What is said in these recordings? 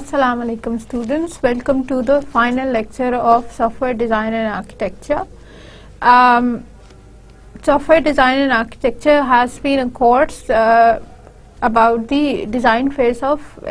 Assalamu alaikum students, welcome to the final lecture of Software Design and Architecture. Software Design and Architecture has been a course about the design phase of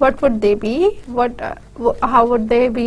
what would they be, how would they be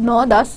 9, 10,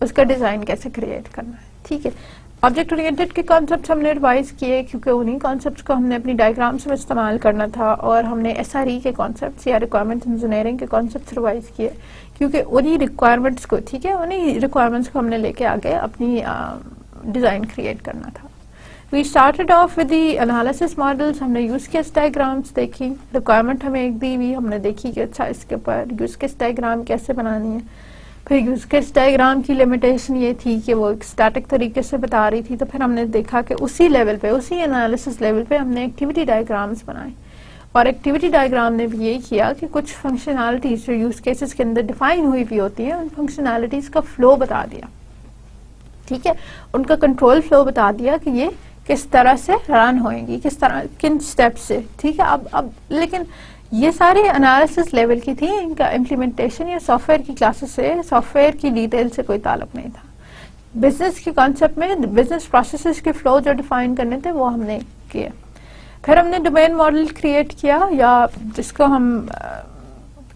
اس کا design کیسے create کرنا ہے. ٹھیک ہے, object oriented کے concepts ہم نے revise کیے کیونکہ انہی کانسیپٹس کو ہم نے اپنی ڈائیگرامس میں استعمال کرنا تھا, اور ہم نے SRE کے کانسیپٹس یا ریکوائرمنٹ انجینئرنگ کے کانسیپٹس ریوائز کیے کیونکہ انہی ریکوائرمنٹس کو, ٹھیک ہے, انہی ریکوائرمنٹس کو ہم نے لے کے آگے اپنی ڈیزائن کریٹ کرنا تھا. We started off with the analysis models. ہم نے یوز کیس ڈائیگرامس دیکھی, ریکوائرمنٹ ہمیں ایک دی ہوئی, ہم نے دیکھی کہ اچھا اس کے اوپر یوز کیس ڈائیگرام کیسے بنانی ہے. پھر یوز کیس ڈائیگرام کی لمیٹیشن یہ تھی کہ وہ ایک اسٹیٹک طریقے سے بتا رہی تھی, تو پھر ہم نے دیکھا کہ اسی لیول پہ, اسی انالیسس لیول پہ ہم نے ایکٹیویٹی ڈائیگرامس بنائے, اور ایکٹیویٹی ڈائیگرام نے بھی یہ کیا کہ کچھ فنکشنالٹیز جو یوز کیسز کے اندر ڈیفائن ہوئی بھی ہوتی ہیں, ان فنکشنالٹیز کا فلو بتا دیا. ٹھیک ہے, ان کا کنٹرول فلو بتا دیا کہ یہ کس طرح سے رن ہوئیں گی, کس طرح, کن سٹیپ سے. ٹھیک ہے, اب لیکن یہ ساری انالیسس لیول کی تھی, ان کا امپلیمنٹیشن یا سافٹ ویئر کی کلاسز سے, سافٹ ویئر کی ڈیٹیل سے کوئی تعلق نہیں تھا. بزنس کے کانسیپٹ میں بزنس پروسیسز کے فلو جو ڈیفائن کرنے تھے وہ ہم نے کیے. پھر ہم نے ڈومین ماڈل کریٹ کیا, یا جس کو ہم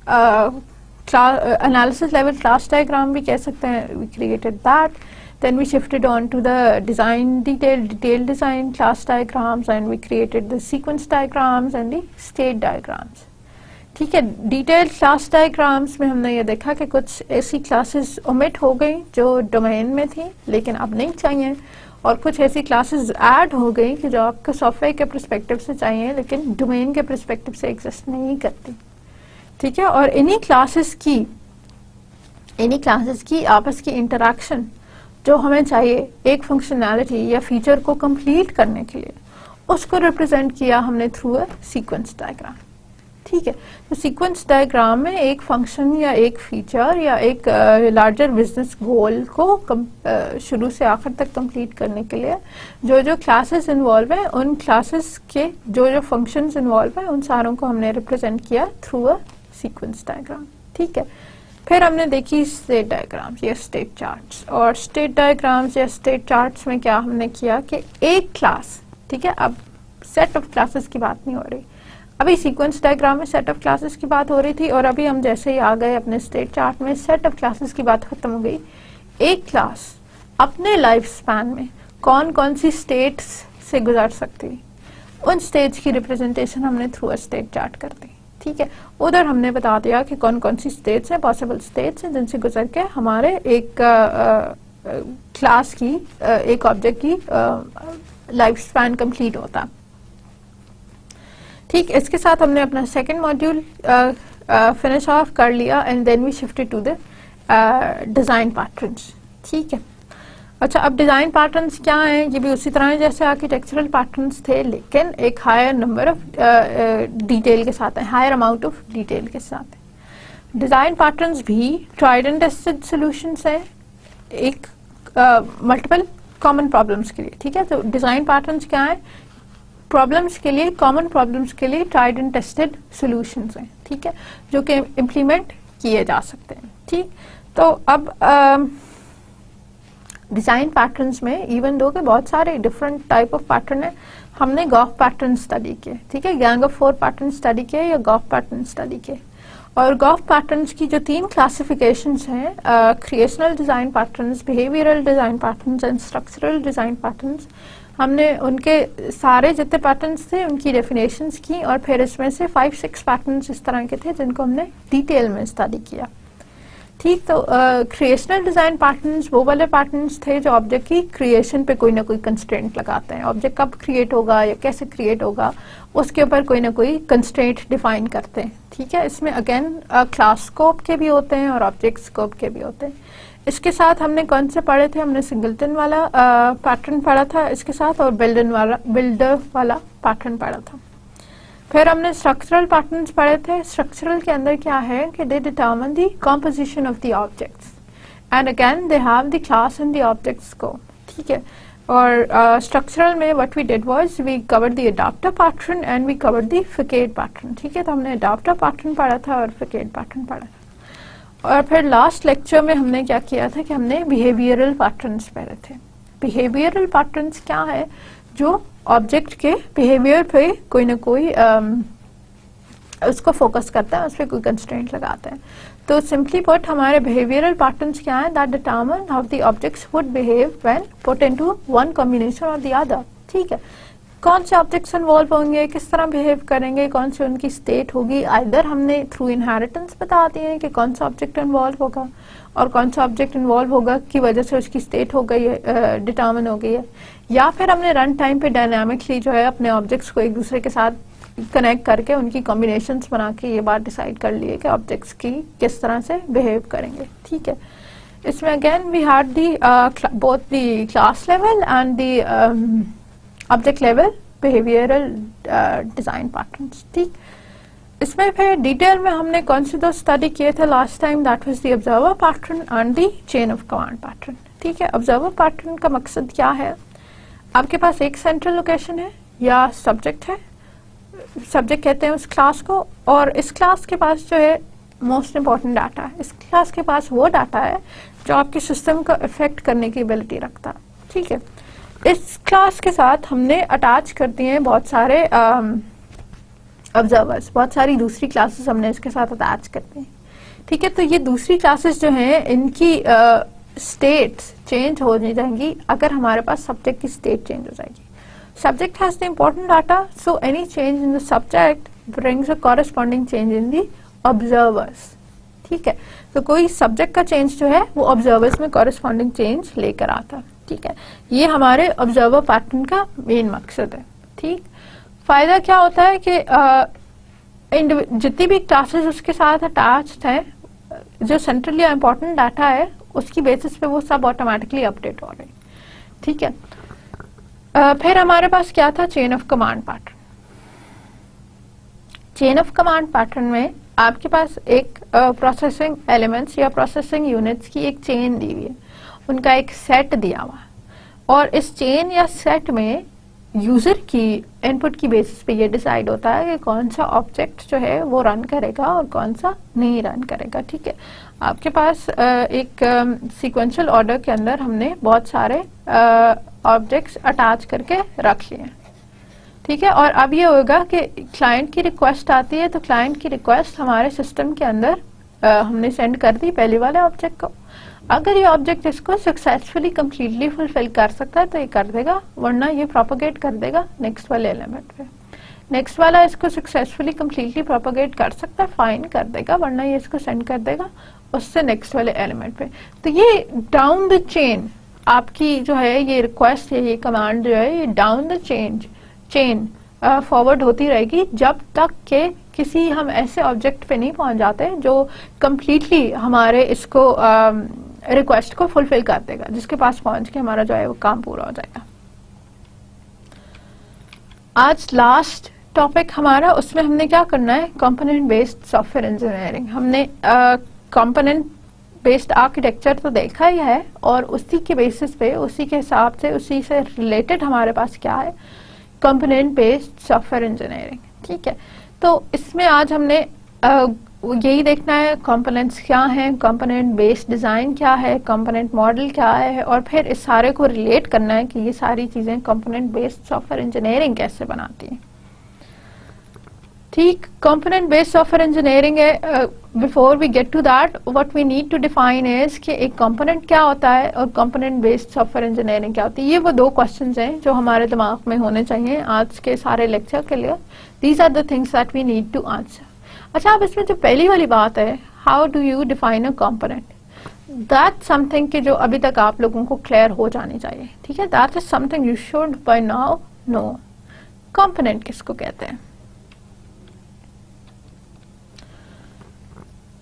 انالیسس لیول کلاس ڈائیگرام بھی کہہ سکتے ہیں. We created that. Then we shifted on to the design detail design class diagrams, and we created the sequence diagrams and the state diagrams. ٹھیک ہے, ڈیٹیل کلاس ڈائیگرامس میں ہم نے یہ دیکھا کہ کچھ ایسی کلاسز omit ہو گئی جو ڈومین میں تھیں لیکن اب نہیں چاہیے, اور کچھ ایسی کلاسز ایڈ ہو گئی کہ جو آپ کو سافٹ ویئر کے پرسپیکٹو سے چاہیے لیکن ڈومین کے پرسپیکٹو سے ایگزسٹ نہیں کرتی. ٹھیک ہے, اور انہی کلاسز کی آپس کی انٹریکشن جو ہمیں چاہیے ایک فنکشنالٹی یا فیچر کو کمپلیٹ کرنے کے لیے, اس کو ریپرزینٹ کیا ہم نے تھرو اے سیکوینس ڈائیگرام. ٹھیک ہے, تو سیکوینس ڈائیگرام میں ایک فنکشن یا ایک فیچر یا ایک لارجر بزنس گول کو شروع سے آخر تک کمپلیٹ کرنے کے لیے جو کلاسز انوالو ہیں, ان کلاسز کے جو فنکشنز انوالو ہیں, ان ساروں کو ہم نے ریپرزینٹ کیا تھرو اے سیکوینس ڈائیگرام. ٹھیک ہے, پھر ہم نے دیکھی اسٹیٹ ڈائیگرامس یا اسٹیٹ چارٹس. اور اسٹیٹ ڈائیگرامس یا اسٹیٹ چارٹس میں کیا ہم نے کیا کہ ایک کلاس, ٹھیک ہے, اب سیٹ آف کلاسز کی بات نہیں ہو رہی, ابھی سیکوینس ڈائیگرام میں سیٹ آف کلاسز کی بات ہو رہی تھی, اور ابھی ہم جیسے ہی آ گئے اپنے اسٹیٹ چارٹ میں سیٹ آف کلاسز کی بات ختم ہو گئی. ایک کلاس اپنے لائف سپین میں کون کون سی اسٹیٹس سے گزر سکتی, ان اسٹیٹس کی ریپرزنٹیشن ہم نے تھرو اے اسٹیٹ چارٹ کر دی. ٹھیک ہے, ادھر ہم نے بتا دیا کہ کون کون سی اسٹیٹس ہیں, پاسبل اسٹیٹس ہیں جن سے گزر کے ہمارے ایک کلاس کی, ایک آبجیکٹ کی لائف سپین کمپلیٹ ہوتا. ٹھیک, اس کے ساتھ ہم نے اپنا سیکنڈ ماڈیول فنش آف کر لیا, and then we shifted to the design patterns. ٹھیک ہے, اچھا, اب ڈیزائن پیٹرنس کیا ہیں, یہ بھی اسی طرح ہیں جیسے آرکیٹیکچرل پیٹرنس تھے لیکن ایک ہائر نمبر آف ڈیٹیل کے ساتھ ہیں, ہائر اماؤنٹ آف ڈیٹیل کے ساتھ ہیں. ڈیزائن پیٹرنس بھی ٹرائیڈ اینڈ ٹیسٹڈ سولوشنس ہیں ایک ملٹیپل کامن پرابلمس کے لیے. ٹھیک ہے, تو ڈیزائن پیٹرنس کیا ہیں, پرابلمس کے لیے, کامن پرابلمس کے لیے ٹرائیڈ اینڈ ٹیسٹڈ سولوشنس ہیں. ٹھیک ہے, جو کہ امپلیمنٹ کیے جا سکتے ہیں. ٹھیک, تو اب ڈیزائن پیٹرنس میں ایون دو کہ بہت سارے ڈفرنٹ ٹائپ آف پیٹرن ہیں, ہم نے گاف پیٹرن اسٹڈی کیے. ٹھیک ہے, گینگ آف 4 پیٹرن اسٹڈی کیے یا گاف پیٹرن اسٹڈی کیے. اور گاف پیٹرنس کی جو 3 کلاسیفیکیشنز ہیں, کریشنل design patterns, behavioural design patterns and structural design patterns, ہم نے ان کے سارے جتنے پیٹرنس تھے ان کی ڈیفینیشنز کی, اور پھر اس میں سے 5-6 پیٹرنس اس طرح کے تھے جن کو ہم نے ڈیٹیل میں اسٹڈی کیا. ٹھیک, تو کریشنل ڈیزائن پیٹرنس وہ والے پیٹرنس تھے جو آبجیکٹ کی کریشن پہ کوئی نہ کوئی کنسٹرینٹ لگاتے ہیں. آبجیکٹ کب کریٹ ہوگا یا کیسے کریٹ ہوگا اس کے اوپر کوئی نہ کوئی کنسٹرینٹ ڈیفائن کرتے ہیں. ٹھیک ہے, اس میں اگین کلاس اسکوپ کے بھی ہوتے ہیں اور آبجیکٹ اسکوپ کے بھی ہوتے ہیں. اس کے ساتھ ہم نے کون سے پڑھے تھے, ہم نے سنگلٹن والا پیٹرن پڑھا تھا اس کے ساتھ, اور بلڈر والا پیٹرن پڑھا تھا. پھر ہم نے اسٹرکچرل پیٹرنس پڑھے تھے. اسٹرکچرل کے اندر کیا ہے کہ they determine the composition of the objects, and again they have the class and the objects کو. ٹھیک ہے, اور اسٹرکچرل میں what we did was we cover the adapter pattern and we cover the facade pattern. ٹھیک ہے, تو ہم نے اڈاپٹر پیٹرن پڑھا تھا اور فکیٹ پیٹرن پڑھا تھا. اور پھر لاسٹ لیکچر میں ہم نے کیا کیا تھا کہ ہم نے بیہیویئرل پیٹرنس پڑھے تھے. بیہیویئرل پیٹرنس کیا ہے, جو آبجیکٹ کے بیہیویئر پہ کوئی نہ کوئی اس کو فوکس کرتا ہے, اس پہ کوئی کنسٹرینٹ لگاتا ہے. تو سمپلی پٹ ہمارے behavioral patterns کیا ہیں, that determine how the objects would behave when put into one combination or the other. ٹھیک ہے, کون سے آبجیکٹس انوالو ہوں گے, کس طرح بہیو کریں گے, کون سی ان کی اسٹیٹ ہوگی. آئدر ہم نے تھرو انہیریٹنس بتا دی ہیں کہ کون سا آبجیکٹ انوالو ہوگا اور کون سا آبجیکٹ انوالو ہوگا کی وجہ سے اس کی اسٹیٹ ہو گئی ہے, ڈٹرمن ہو گئی ہے, یا پھر ہم نے رن ٹائم پہ ڈائنامکلی جو ہے اپنے آبجیکٹس کو ایک دوسرے کے ساتھ کنیکٹ کر کے ان کی کمبینیشنز بنا کے یہ بات ڈیسائیڈ کر لیے کہ آبجیکٹس کی کس طرح سے بہیو کریں گے. ٹھیک ہے, اس میں again we had the both the class level and the object level behavioral design patterns. ٹھیک, اس میں پھر ڈیٹیل میں ہم نے کون سے دو اسٹڈی کیے تھے last time, that was the observer pattern and the chain of command pattern. ٹھیک ہے, observer pattern کا مقصد کیا ہے, آپ کے پاس ایک سینٹرل لوکیشن ہے یا سبجیکٹ ہے, سبجیکٹ کہتے ہیں اس کلاس کو, اور اس کلاس کے پاس جو ہے موسٹ امپورٹنٹ ڈاٹا ہے. اس کلاس کے پاس وہ ڈاٹا ہے جو آپ کے سسٹم کو افیکٹ کرنے کی ابیلٹی رکھتا ہے. ٹھیک ہے, اس کلاس کے ساتھ ہم نے اٹیچ کر دیے ہیں بہت سارے آبزرورس, بہت ساری دوسری کلاسز ہم نے اس کے ساتھ اٹیچ کر دی ہیں. ٹھیک ہے, تو یہ دوسری کلاسز جو ہیں ان کی اسٹیٹس چینج ہو جائیں گی اگر ہمارے پاس سبجیکٹ کی اسٹیٹ چینج ہو جائے گی. Subject has the important data, so any change in the subject brings a corresponding change in the observers. ٹھیک ہے, تو کوئی سبجیکٹ کا چینج جو ہے وہ آبزرورس میں کورسپونڈنگ چینج لے کر آتا ہے. ٹھیک ہے, یہ ہمارے آبزرور پیٹرن کا مین مقصد ہے. ٹھیک, فائدہ کیا ہوتا ہے کہ جتنی بھی کلاسز اس کے ساتھ اٹیچڈ ہیں, جو سینٹرلی امپورٹنٹ ڈاٹا ہے اس کی بیسس پہ وہ سب آٹومیٹکلی اپڈیٹ ہو رہے ہیں. ٹھیک ہے, پھر ہمارے پاس کیا تھا, chain of command pattern. Chain of command pattern میں آپ کے پاس ایک پروسیسنگ ایلیمنٹس یا پروسیسنگ یونٹس کی ایک چین دی ہوئی ہے, ان کا ایک سیٹ دیا ہوا, اور اس چین یا سیٹ میں یوزر کی ان پٹ کی بیسس پہ یہ ڈیسائیڈ ہوتا ہے کہ کون سا آبجیکٹ جو ہے وہ رن کرے گا اور کون سا نہیں رن کرے گا. ٹھیک ہے, آپ کے پاس ایک سیکوینشل آرڈر کے اندر ہم نے بہت سارے آبجیکٹس اٹیچ کر کے رکھ لیے ہیں. ٹھیک ہے, اور اب یہ ہوگا کہ کلائنٹ کی ریکویسٹ آتی ہے تو کلائنٹ کی ریکویسٹ ہمارے سسٹم کے اندر ہم نے سینڈ کر دی پہلے والے آبجیکٹ کو. اگر یہ آبجیکٹ اس کو سکسیسفلی کمپلیٹلی فلفل کر سکتا ہے تو یہ کر دے گا, ورنہ یہ پروپاگیٹ کر دے گا نیکسٹ والے ایلیمنٹ پہ. نیکسٹ والا اس کو سکسیسفلی کمپلیٹلی پروپاگیٹ کر سکتا ہے, فائن کر دے گا, ورنہ یہ اس کو سینڈ کر دے گا اس سے نیکسٹ والے ایلیمنٹ پہ. تو یہ ڈاؤن دا چین آپ کی جو ہے یہ ریکویسٹ ہے, یہ کمانڈ جو ہے یہ ڈاؤن دا چین فارورڈ ہوتی رہے گی جب تک کہ کسی ہم ایسے آبجیکٹ پہ نہیں پہنچ جاتے جو کمپلیٹلی ہمارے اس کو ریکویسٹ کو فلفل کر دے گا, جس کے پاس پہنچ کے ہمارا جو ہے وہ کام پورا ہو جائے گا. آج لاسٹ ٹاپک ہمارا, اس میں ہم نے کیا کرنا ہے, component based software engineering. ہم نے کمپوننٹ بیسڈ آرکیٹیکچر تو دیکھا ہی ہے, اور اسی کے بیسس پہ, اسی کے حساب سے, اسی سے ریلیٹڈ ہمارے پاس کیا ہے, component based software engineering. ٹھیک ہے, تو اس میں آج ہم نے یہی دیکھنا ہے کمپوننٹس کیا ہیں, کمپوننٹ بیسڈ ڈیزائن کیا ہے, کمپوننٹ ماڈل کیا ہے, اور پھر اس سارے کو ریلیٹ کرنا ہے کہ یہ ساری چیزیں component based software engineering کیسے بناتی ہیں. ٹھیک, component based software engineering ہے. Before we get to that what we need to define is کہ ایک کمپوننٹ کیا ہوتا ہے اور component based software engineering کیا ہوتی ہے. یہ وہ دو کوشچنز ہیں جو ہمارے دماغ میں ہونے چاہیے آج کے سارے لیکچر کے لیے. These are the things that we need to answer. اچھا, اب اس میں جو پہلی والی بات ہے, how do you define a component, that something کہ جو ابھی تک آپ لوگوں کو کلیئر ہو جانی چاہیے. ٹھیک ہے, that is something you should by now know. Component کس کو کہتے ہیں؟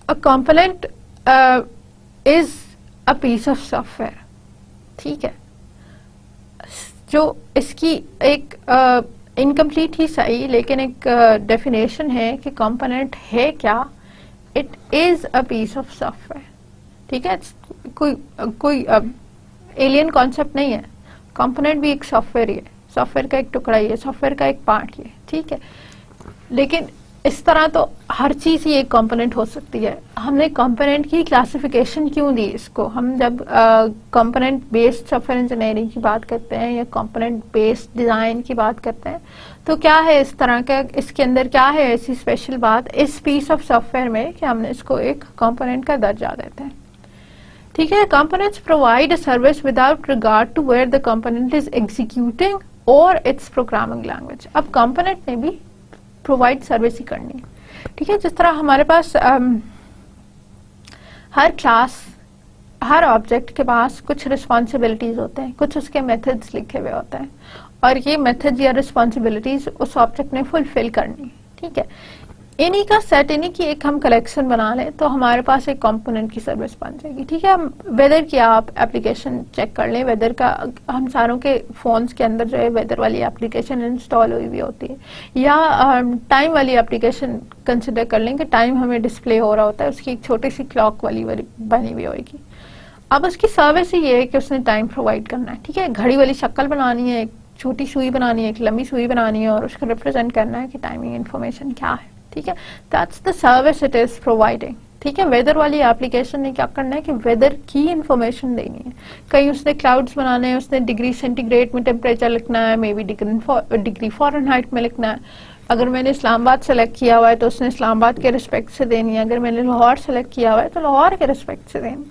A component is a piece of software. ٹھیک ہے, جو اس کی ایک انکمپلیٹ ہی صحیح لیکن ایک ڈیفینیشن ہے کہ کمپوننٹ ہے کیا, it is a piece of software. ٹھیک ہے, کوئی ایلین کانسیپٹ نہیں ہے. کمپوننٹ بھی ایک سافٹ ویئر ہی ہے, سافٹ ویئر کا ایک ٹکڑا ہی ہے, سافٹ ویئر کا ایک پارٹ ہی ہے. ٹھیک ہے, لیکن اس طرح تو ہر چیز ہی ایک کمپوننٹ ہو سکتی ہے. ہم نے کمپوننٹ کی کلاسیفیکیشن کیوں دی اس کو؟ ہم جب component based software engineering کی بات کرتے ہیں یا کمپوننٹ بیسڈ ڈیزائن کی بات کرتے ہیں تو کیا ہے اس طرح کا، اس کے اندر کیا ہے ایسی اسپیشل بات اس پیس آف سافٹ ویئر میں کہ ہم نے اس کو ایک کمپوننٹ کا درجہ دیتے ہیں. ٹھیک ہے. Components provide a service without regard to where the component is executing or its programming language. اب کمپوننٹ میں بھی پرووائڈ سروس ہی کرنی ہے. ٹھیک ہے. جس طرح ہمارے پاس ہر کلاس، ہر آبجیکٹ کے پاس کچھ رسپانسبلٹیز ہوتے ہیں، کچھ اس کے میتھڈز لکھے ہوئے ہوتے ہیں اور یہ میتھڈ یا رسپانسبلٹیز اس آبجیکٹ نے فلفل کرنی. ٹھیک ہے. انہی کا سیٹ، انہی کی ایک ہم کلیکشن بنا لیں تو ہمارے پاس ایک کمپوننٹ کی سروس بن جائے گی. ٹھیک ہے. ویدر کی آپ اپلیکیشن چیک کر لیں، ویدر کا ہم ساروں کے فونز کے اندر جو ہے ویدر والی اپلیکیشن انسٹال ہوئی ہوئی ہوتی ہے، یا ٹائم والی اپلیکیشن کنسیڈر کر لیں کہ ٹائم ہمیں ڈسپلے ہو رہا ہوتا ہے، اس کی ایک چھوٹی سی کلاک والی بنی ہوئی ہوئے گی. اب اس کی سروس ہی یہ ہے کہ اس نے ٹائم پرووائڈ کرنا ہے. ٹھیک ہے. گھڑی والی شکل بنانی ہے، ایک چھوٹی سوئی بنانی ہے، ایک لمبی سوئی بنانی ہے اور اس کو ریپرزینٹ کرنا ہے کہ ٹائمنگ انفارمیشن کیا ہے. ٹھیک ہے. That's the service it is providing. ٹھیک ہے. ویدر والی ایپلیکیشن نے کیا کرنا ہے کہ ویدر کی انفارمیشن دینی ہے. کہیں اس نے کلاؤڈز بنانے ہیں، اس نے ڈگری سینٹی گریڈ میں ٹیمپریچر لکھنا ہے، maybe degree fahrenheit میں لکھنا ہے. اگر میں نے اسلام آباد سلیکٹ کیا ہوا ہے تو اس نے اسلام آباد کے ریسپیکٹ سے دینی ہے. اگر میں نے لاہور سلیکٹ کیا ہوا ہے تو لاہور کے ریسپیکٹ سے دینی.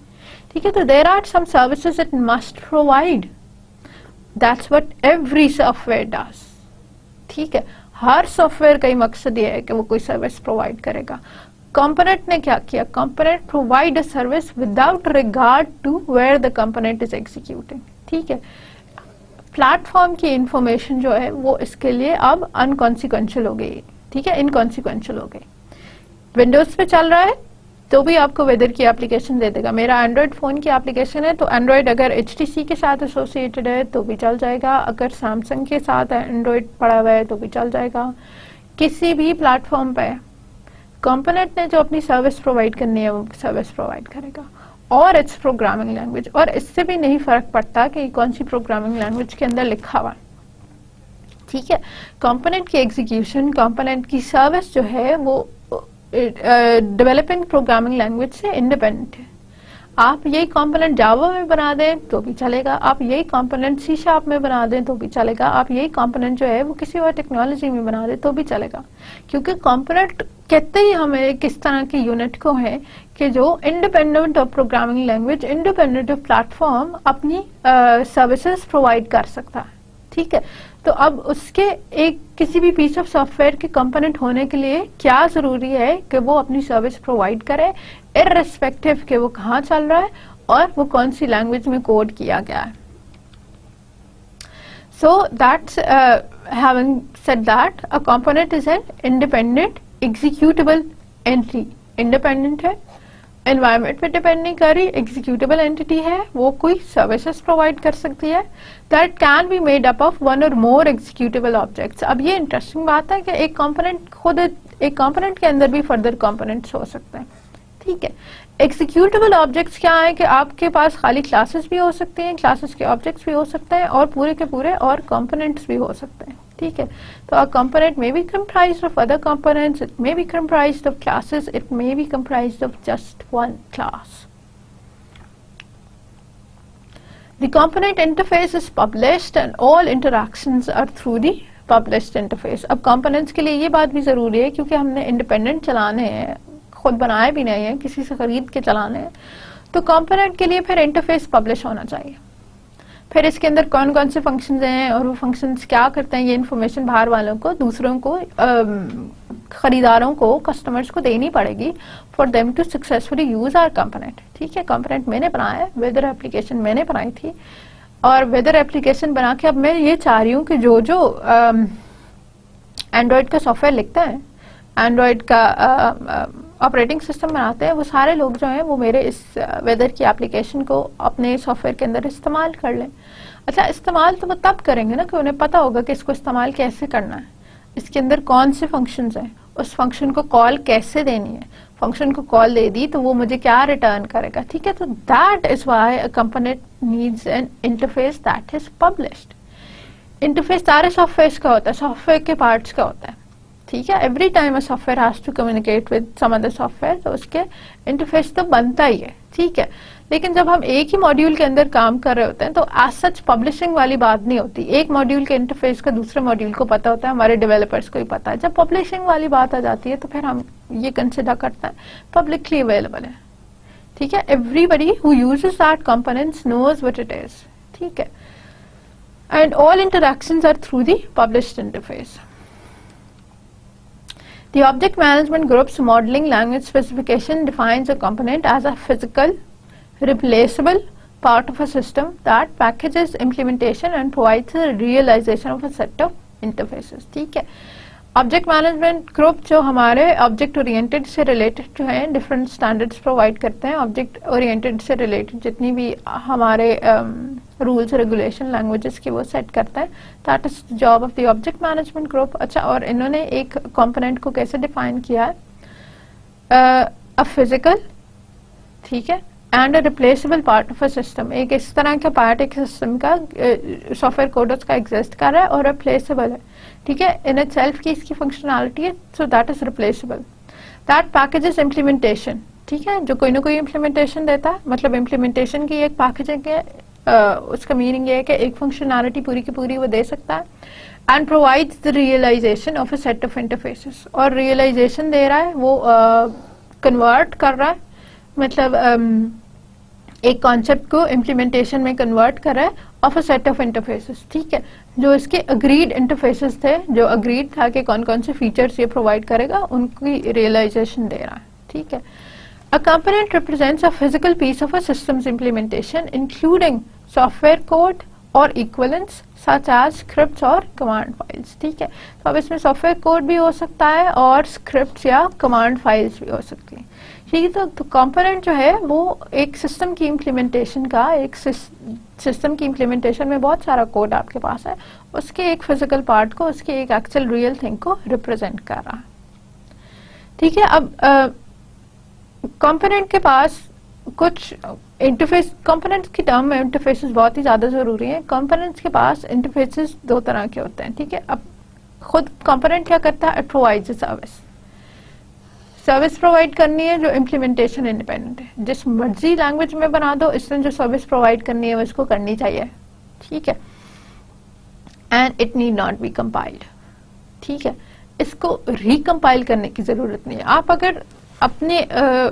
ٹھیک ہے. تو there are some services it must provide. That's what every software does. ٹھیک ہے. ہر سافٹ ویئر کا ہی مقصد یہ ہے کہ وہ کوئی سروس پرووائڈ کرے گا. کمپوننٹ نے کیا کیا؟ Component provide a service without regard to where the component is executing. ٹھیک ہے. پلیٹ فارم کی انفارمیشن جو ہے وہ اس کے لیے اب انکانسیکوینشل ہو گئی. ٹھیک ہے. انکانسیکوینشل ہو گئی. ونڈوز پہ چل رہا ہے تو بھی آپ کو ویدر کی اپلیکیشن دے دے گا. میرا اینڈرائڈ فون کی اپلیکیشن ہے تو اینڈرائڈ اگر HTC کے ساتھ ایسوسیٹڈ ہے تو بھی چل جائے گا. اگر سیمسنگ کے ساتھ اینڈرائڈ پڑا ہوا ہے تو بھی چل جائے گا. کسی بھی پلیٹ فارم پہ کمپوننٹ نے جو اپنی سروس پرووائڈ کرنی ہے وہ سروس پرووائڈ کرے گا. اور اٹس پروگرامنگ لینگویج. اور اس سے بھی نہیں فرق پڑتا کہ کون سی پروگرامنگ لینگویج کے اندر لکھا ہوا. ٹھیک ہے. کمپوننٹ کی ایگزیکیوشن، کمپوننٹ کی سروس جو ہے وہ ڈیولپنگ پروگرامنگ لینگویج سے انڈیپینڈنٹ ہے. آپ یہی کمپوننٹ جاوا میں بنا دیں تو بھی چلے گا، آپ یہی کمپوننٹ سی شارپ میں بنا دیں تو بھی چلے گا، آپ یہی کمپوننٹ جو ہے وہ کسی اور ٹیکنالوجی میں بنا دیں تو بھی چلے گا. کیونکہ کمپوننٹ کہتے ہی ہمیں کس طرح کی یونٹ کو ہے کہ جو independent of programming language, independent of plate form اپنی سروسز پرووائڈ کر سکتا ہے. ٹھیک ہے. تو اب اس کے ایک کسی بھی پیس آف سافٹ ویئر کے کمپوننٹ ہونے کے لیے کیا ضروری ہے کہ وہ اپنی سروس پرووائڈ کرے ارریسپیکٹو کہ وہ کہاں چل رہا ہے اور وہ کون سی لینگویج میں کوڈ کیا گیا ہے. So that's having said that a component is an independent executable entity. Independent ہے، انوائرمنٹ پہ ڈیپینڈ نہیں کر رہی، ایگزیکیوٹیبل اینٹی ہے، وہ کوئی سروسز پرووائڈ کر سکتی ہے. That can be made up of one or more executable objects. اب یہ انٹرسٹنگ بات ہے کہ ایک کمپوننٹ خود ایک کمپوننٹ کے اندر بھی فردر کمپوننٹس ہو سکتے ہیں. ٹھیک ہے. ایگزیکیوٹیبل آبجیکٹس کیا ہے کہ آپ کے پاس خالی کلاسز بھی ہو سکتے ہیں، کلاسز کے آبجیکٹس بھی ہو سکتے ہیں اور پورے کے پورے اور کمپوننٹس بھی ہو سکتے ہیں. ٹھیک ہے. تو a component may be comprised of other components, it may be comprised of classes, it may be comprised of just one class. The component interface is published and all interactions are through the published interface. اب components کے لیے یہ بات بھی ضروری ہے کیونکہ ہم نے independent چلانے ہیں، خود بنائے بھی نہیں ہیں، کسی سے خرید کے چلانے ہیں، تو component کے لیے پھر interface publish ہونا چاہیے. پھر اس کے اندر کون کون سے فنکشنز ہیں اور وہ فنکشنز کیا کرتے ہیں، یہ انفارمیشن باہر والوں کو، دوسروں کو، خریداروں کو، کسٹمرز کو دینی پڑے گی for them to successfully use our component. ٹھیک ہے. کمپوننٹ میں نے بنایا ہے، ویدر اپلیکیشن میں نے بنائی تھی اور ویدر اپلیکیشن بنا کے اب میں یہ چاہ رہی ہوں کہ جو اینڈرائڈ کا سافٹ ویئر لکھتے ہیں، اینڈرائڈ کا آپریٹنگ سسٹم بناتے ہیں، وہ سارے لوگ جو ہیں وہ میرے اس ویدر کی اپلیکیشن کو اپنے سافٹ ویئر کے اندر استعمال کر لیں. اچھا، استعمال تو وہ تب کریں گے نا کہ انہیں پتا ہوگا کہ اس کو استعمال کیسے کرنا ہے، اس کے اندر کون سے فنکشنز ہیں، اس فنکشن کو کال کیسے دینی ہے. فنکشن کو کال دے دی تو وہ مجھے کیا ریٹرن کرے گا. ٹھیک ہے. تو that is why a component needs an interface that is published. Interface سارے سافٹ ویئر کا ہوتا ہے، سافٹ ویئر کے پارٹس کا ہوتا ہے. ٹھیک ہے. Every time software has to communicate with some other software, تو اس کے انٹرفیس تو بنتا ہی ہے. ٹھیک ہے, لیکن جب ہم ایک ہی ماڈیول کے اندر کام کر رہے ہوتے ہیں تو ایز سچ پبلشنگ والی بات نہیں ہوتی. ایک ماڈیول کے انٹرفیس کا دوسرے ماڈیول کو پتا ہوتا ہے, ہمارے ڈیولپرس کو ہی پتا ہے. جب پبلشنگ والی بات آ جاتی ہے تو پھر ہم یہ کنسیڈر کرتے ہیں پبلکلی اویلیبل ہے. ٹھیک ہے, everybody who uses that components knows what it is. ٹھیک ہے, and all interactions are through the published interface. The object management group's modeling language specification defines a component as a physical, replaceable part of a system that packages implementation and provides the realization of a set of interfaces. ٹھیک ہے, object management group جو ہمارے object oriented سے related جو ہیں different standards provide کرتے ہیں. Object oriented سے ریلیٹڈ جتنی بھی ہمارے رولس ریگولیشن لینگویجز کی وہ سیٹ کرتے ہیں. That is job of the object management group. اچھا, اور انہوں نے ایک کمپوننٹ کو کیسے ڈیفائن کیا ہے؟ فزیکل, ٹھیک ہے, and a ریپلیسبل part of a system. ایک اس طرح کا پارٹ ایک سسٹم کا سافٹ ویئر کوڈ اس کا ایگزسٹ کر رہا ہے اور ریپلیسبل ہے. ٹھیک ہے, ان اٹ سیلف کی اس کی فنکشنالٹی ہے, so that is ریپلیسبل. That packages implementation. ٹھیک ہے, جو کوئی نہ کوئی امپلیمنٹیشن دیتا ہے, مطلب امپلیمنٹیشن کی ایک پیکیجنگ ہے. اس کا میننگ یہ ہے کہ ایک فنکشنالٹی پوری کی پوری وہ دے سکتا ہے. And provides the realization of a set of interfaces. اور ریئلائزیشن دے رہا ہے, وہ کنورٹ کر رہا ہے, مطلب ایک کانسیپٹ کو امپلیمنٹیشن میں کنورٹ کر رہا ہے of a set of interfaces. ٹھیک ہے, جو اس کے اگریڈ انٹرفیسز تھے, جو اگریڈ تھا کہ کون کون سے فیچرز یہ پرووائڈ کرے گا, ان کی ریئلائزیشن دے رہا ہے. ٹھیک ہے, A component represents a physical piece of a system's implementation, including software code or equivalents such as scripts or command files. ٹھیک ہے, تو اب اس میں سافٹ ویئر کوڈ بھی ہو سکتا ہے اور اسکرپٹس یا کمانڈ فائلس بھی ہو سکتی ہیں. ٹھیک ہے, تو کمپوننٹ جو ہے وہ ایک سسٹم کی امپلیمنٹیشن کا, ایک سسٹم کی امپلیمنٹیشن میں بہت سارا کوڈ آپ کے پاس ہے, اس کے ایک فزیکل پارٹ کو, اس کے ایک ایکچوئل ریئل تھنگ کو ریپرزینٹ کر رہا ہے. ٹھیک ہے, اب کمپوننٹ کے پاس کچھ انٹرفیس, کمپوننٹس کی ٹرم میں انٹرفیسز بہت ہی زیادہ ضروری ہیں. کمپوننٹس کے پاس انٹرفیسز دو طرح کے ہوتے ہیں. ٹھیک ہے, اب خود کمپوننٹ کیا کرتا ہے, it provides a service. Service provide کرنی ہے جو امپلیمنٹیشن انڈیپینڈنٹ ہے. جس مرضی لینگویج میں بنا دو, اس نے جو سروس پرووائڈ کرنی ہے وہ اس کو کرنی چاہیے. ٹھیک ہے, and it need not be compiled. ٹھیک ہے, اس کو ریکمپائل کرنے کی ضرورت نہیں ہے. آپ اگر اپنے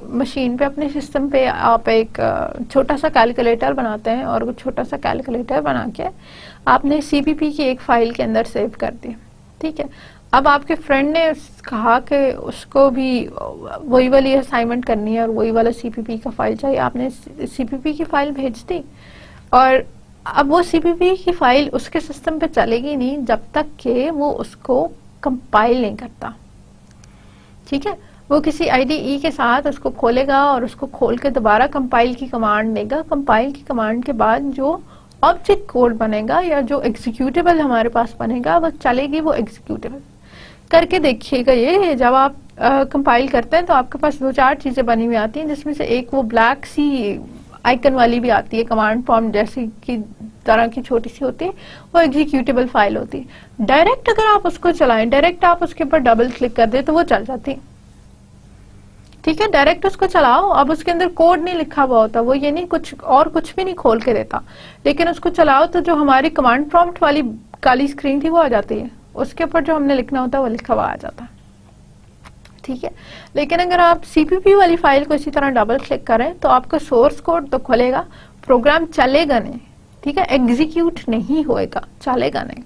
مشین پہ, اپنے سسٹم پہ آپ ایک چھوٹا سا کیلکولیٹر بناتے ہیں, اور وہ چھوٹا سا کیلکولیٹر بنا کے آپ نے سی پی پی کی ایک فائل کے اندر سیو کر دی. ٹھیک ہے, اب آپ کے فرینڈ نے کہا کہ اس کو بھی وہی والی اسائنمنٹ کرنی ہے اور وہی والا سی پی پی کا فائل چاہیے. آپ نے سی پی پی کی فائل بھیج دی, اور اب وہ سی پی پی کی فائل اس کے سسٹم پہ چلے گی نہیں جب تک کہ وہ اس کو کمپائل نہیں کرتا. ٹھیک ہے, وہ کسی آئی ڈی ای کے ساتھ اس کو کھولے گا اور اس کو کھول کے دوبارہ کمپائل کی کمانڈ دے گا. کمپائل کی کمانڈ کے بعد جو آبجیکٹ کوڈ بنے گا یا جو ایگزیکیوٹیبل ہمارے پاس بنے گا وہ چلے گی. وہ ایگزیکیوٹیبل کر کے دیکھیے گا, یہ جب آپ کمپائل کرتے ہیں تو آپ کے پاس دو چار چیزیں بنی ہوئی آتی ہیں, جس میں سے ایک وہ بلیک سی آئیکن والی بھی آتی ہے, کمانڈ پرومپٹ جیسی کی طرح کی چھوٹی سی ہوتی ہے, وہ ایگزیکیوٹیبل فائل ہوتی ہے. ڈائریکٹ اگر آپ اس کو چلائیں, ڈائریکٹ آپ اس کے اوپر ڈبل کلک کر دیں تو وہ چل جاتی ہے. ٹھیک ہے, ڈائریکٹ اس کو چلاؤ, اب اس کے اندر کوڈ نہیں لکھا ہوا ہوتا, وہ یہ نہیں کچھ اور کچھ بھی نہیں کھول کے دیتا, لیکن اس کو چلاؤ تو جو ہماری کمانڈ پرومپٹ والی کالی اسکرین تھی وہ آ جاتی ہے, اس کے اوپر جو ہم نے لکھنا ہوتا ہے وہ لکھا ہوا آ جاتا ہے. ٹھیک ہے, لیکن اگر آپ سی پی پی والی فائل کو اسی طرح ڈبل کلک کریں تو آپ کا سورس کوڈ تو کھلے گا, پروگرام چلے گا نہیں. ٹھیک ہے, ایگزیکیوٹ نہیں ہوئے گا, چلے گا نہیں.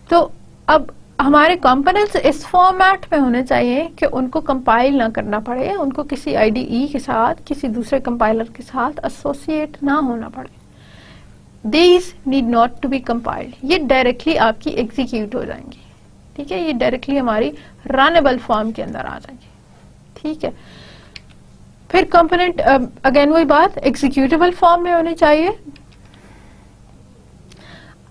تو اب ہمارے کمپوننٹس اس فارمیٹ میں ہونے چاہیے کہ ان کو کمپائل نہ کرنا پڑے, ان کو کسی آئی ڈی ای کے ساتھ, کسی دوسرے کمپائلر کے ساتھ ایسوسیٹ نہ ہونا پڑے. These need not to be compiled. یہ ڈائریکٹلی آپ کی ایگزیکیوٹ ہو جائیں گی. ٹھیک ہے, یہ ڈائریکٹلی ہماری رنیبل فارم کے اندر آ جائیں گی. ٹھیک ہے, پھر کمپوننٹ اگین وہی بات, ایگزیکیوٹیبل فارم میں ہونی چاہیے.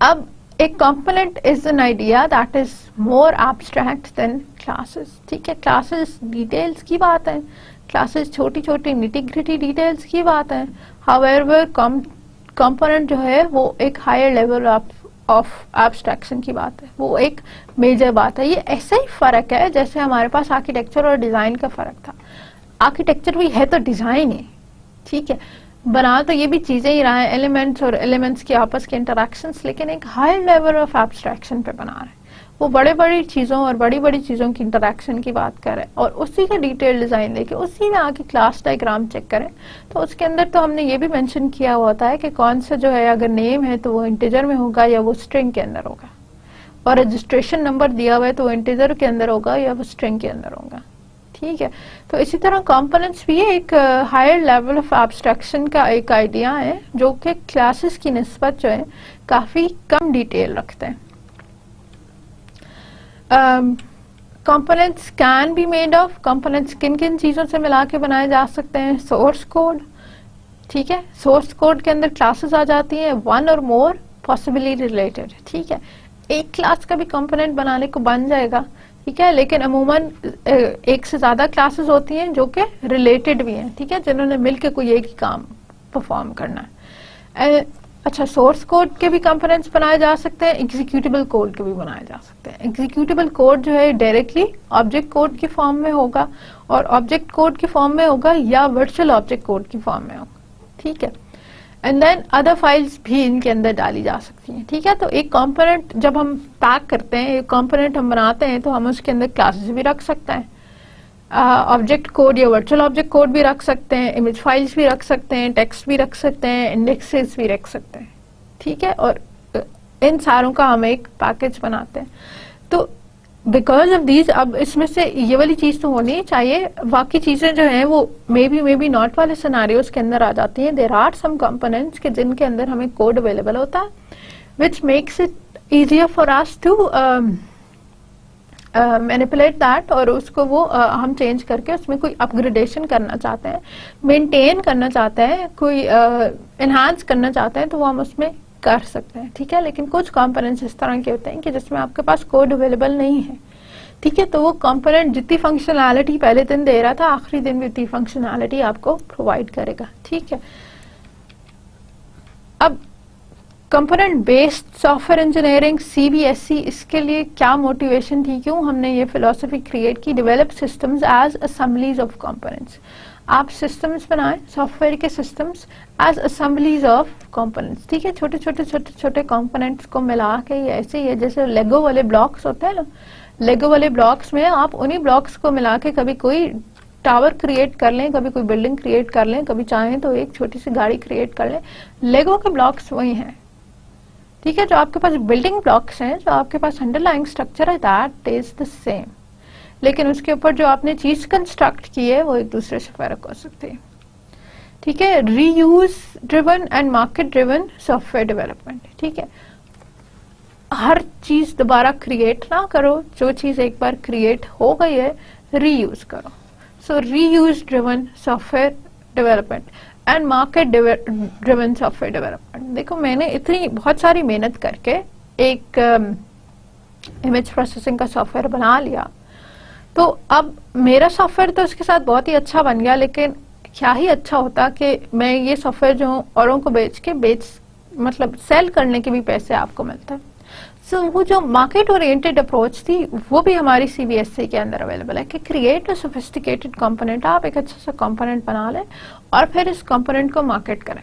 اب ایک component is an idea that is more abstract than classes. ٹھیک ہے, کلاسز ڈیٹیلز کی بات ہے, کلاسز چھوٹی چھوٹی نیٹی گریٹی ڈیٹیلز کی بات ہے. however کمپوننٹ جو ہے وہ ایک ہائر لیول آف ایبسٹریکشن کی بات ہے، وہ ایک میجر بات ہے. یہ ایسا ہی فرق ہے جیسے ہمارے پاس آرکیٹیکچر اور ڈیزائن کا فرق تھا. آرکیٹیکچر بھی ہے تو ڈیزائن ہے، ٹھیک ہے، بنا تو یہ بھی چیزیں ہی رہا ہے، ایلیمنٹس اور ایلیمنٹس کی آپس کے انٹریکشنس، لیکن ایک ہائی لیول آف ایبسٹریکشن پہ بنا رہے ہیں. وہ بڑے بڑی چیزوں اور بڑی بڑی چیزوں کی انٹریکشن کی بات کریں اور اسی کا ڈیٹیل ڈیزائن لے کے اسی میں آ کے کلاس ڈائیگرام چیک کریں. تو اس کے اندر تو ہم نے یہ بھی مینشن کیا ہوا ہوتا ہے کہ کون سا جو ہے اگر نیم ہے تو وہ انٹیجر میں ہوگا یا وہ اسٹرنگ کے اندر ہوگا، اور رجسٹریشن نمبر دیا ہوا ہے تو وہ انٹیجر کے اندر ہوگا یا وہ اسٹرنگ کے اندر ہوگا. ٹھیک ہے، تو اسی طرح کمپوننٹس بھی ایک ہائر لیول آف ایبسٹریکشن کا ایک آئیڈیا ہے جو کہ کلاسز کی نسبت جو ہے کافی کم ڈیٹیل رکھتے ہیں. Components can be made of, components کن کن چیزوں سے ملا کے بنائے جا سکتے ہیں؟ سورس کوڈ، ٹھیک ہے، سورس کوڈ کے اندر کلاسز آ جاتی ہیں، one or more possibly related. ٹھیک ہے، ایک کلاس کا بھی کمپوننٹ بنانے کو بن جائے گا، ٹھیک ہے، لیکن عموماً ایک سے زیادہ کلاسز ہوتی ہیں جو کہ ریلیٹڈ بھی ہیں، ٹھیک ہے، جنہوں نے مل کے کوئی ایک ہی کام پرفارم کرنا ہے. اچھا، سورس کوڈ کے بھی کمپوننٹس بنائے جا سکتے ہیں، ایگزیکیوٹیبل کوڈ کے بھی بنائے جا سکتے ہیں. ایگزیکیوٹیبل کوڈ جو ہے ڈائریکٹلی آبجیکٹ کوڈ کی فارم میں ہوگا، اور آبجیکٹ کوڈ کی فارم میں ہوگا یا ورچوئل آبجیکٹ کوڈ کی فارم میں ہوگا. ٹھیک ہے، اینڈ دین ادر فائلز بھی ان کے اندر ڈالی جا سکتی ہیں. ٹھیک ہے، تو ایک کمپوننٹ جب ہم پیک کرتے ہیں، ایک کمپوننٹ ہم بناتے ہیں تو ہم اس کے اندر کلاسز بھی رکھ سکتے ہیں، آبجیکٹ کوڈ یا ورچوئل آبجیکٹ کوڈ بھی رکھ سکتے ہیں، امیج فائلز بھی رکھ سکتے ہیں، ٹیکسٹ بھی رکھ سکتے ہیں، انڈیکسز بھی رکھ سکتے ہیں. ٹھیک ہے، اور ان ساروں کا ہم ایک پیکج بناتے ہیں. تو بیکاز آف دیز، اب اس میں سے یہ والی چیز تو ہونی چاہیے، باقی چیزیں جو ہیں وہ مے بی ناٹ والے سیناریوز کے اندر آ جاتی ہیں. دیر آر سم کمپوننٹس کے جن کے اندر ہمیں کوڈ اویلیبل ہوتا ہے which makes it easier for us to manipulate that, اور اس کو وہ ہم چینج کر کے اس میں کوئی اپ گریڈیشن کرنا چاہتے ہیں، مینٹین کرنا چاہتے ہیں، کوئی انہانس کرنا چاہتے ہیں تو وہ ہم اس میں کر سکتے ہیں. ٹھیک ہے، لیکن کچھ کمپوننٹس اس طرح کے ہوتے ہیں کہ جس میں آپ کے پاس کوڈ اویلیبل نہیں ہے. ٹھیک ہے، تو وہ کمپوننٹ جتنی فنکشنالٹی پہلے دن دے رہا تھا آخری دن بھی اتنی فنکشنالٹی آپ کو پرووائڈ کرے گا. ٹھیک ہے، اب component based software engineering CBSE، اس کے لیے کیا موٹیویشن تھی، کیوں ہم نے یہ فلسفی کریٹ کی؟ Develop systems as assemblies of components. آپ سسٹمز بنائیں، سافٹ ویئر کے systems as assemblies of components. ٹھیک ہے، چھوٹے چھوٹے چھوٹے چھوٹے کمپوننٹس کو ملا کے، یہ ایسے ہی ہے جیسے لیگو والے بلاکس ہوتے ہیں نا، لیگو والے بلاکس میں آپ انہی بلاکس کو ملا کے کبھی کوئی ٹاور کریٹ کر لیں، کبھی کوئی بلڈنگ کریٹ کر لیں، کبھی چاہیں تو ایک چھوٹی سی گاڑی کریٹ کر لیں. لیگو کے بلاکس وہی ہیں. ٹھیک ہے، جو آپ کے پاس بلڈنگ بلاکس ہیں، جو آپ کے پاس انڈر لائنگ اسٹرکچر ہے، دیٹ از دا سیم، لیکن اس کے اوپر جو آپ نے چیز کنسٹرکٹ کی ہے وہ ایک دوسرے سے فرق ہو سکتی ہے. ٹھیک ہے، reuse driven and market driven software development. ٹھیک ہے، ہر چیز دوبارہ کریٹ نہ کرو، جو چیز ایک بار کریٹ ہو گئی ہے ری یوز کرو. So reuse driven software development and market driven software development. دیکھو، میں نے اتنی بہت ساری محنت کر کے ایک امیج پروسیسنگ کا سافٹ ویئر بنا لیا، تو اب میرا سافٹ ویئر تو اس کے ساتھ بہت ہی اچھا بن گیا، لیکن کیا ہی اچھا ہوتا کہ میں یہ سافٹ ویئر جو ہوں اوروں کو بیچ مطلب سیل کرنے کے بھی پیسے آپ کو ملتا ہے. سو وہ جو مارکیٹ اورینٹڈ اپروچ تھی وہ بھی ہماری CBSE کے اندر اویلیبل ہے کہ کریٹ اے سوفسٹیکیٹڈ کمپوننٹ. آپ ایک اچھا سا کمپوننٹ بنا لیں اور پھر اس کمپوننٹ کو مارکیٹ کریں،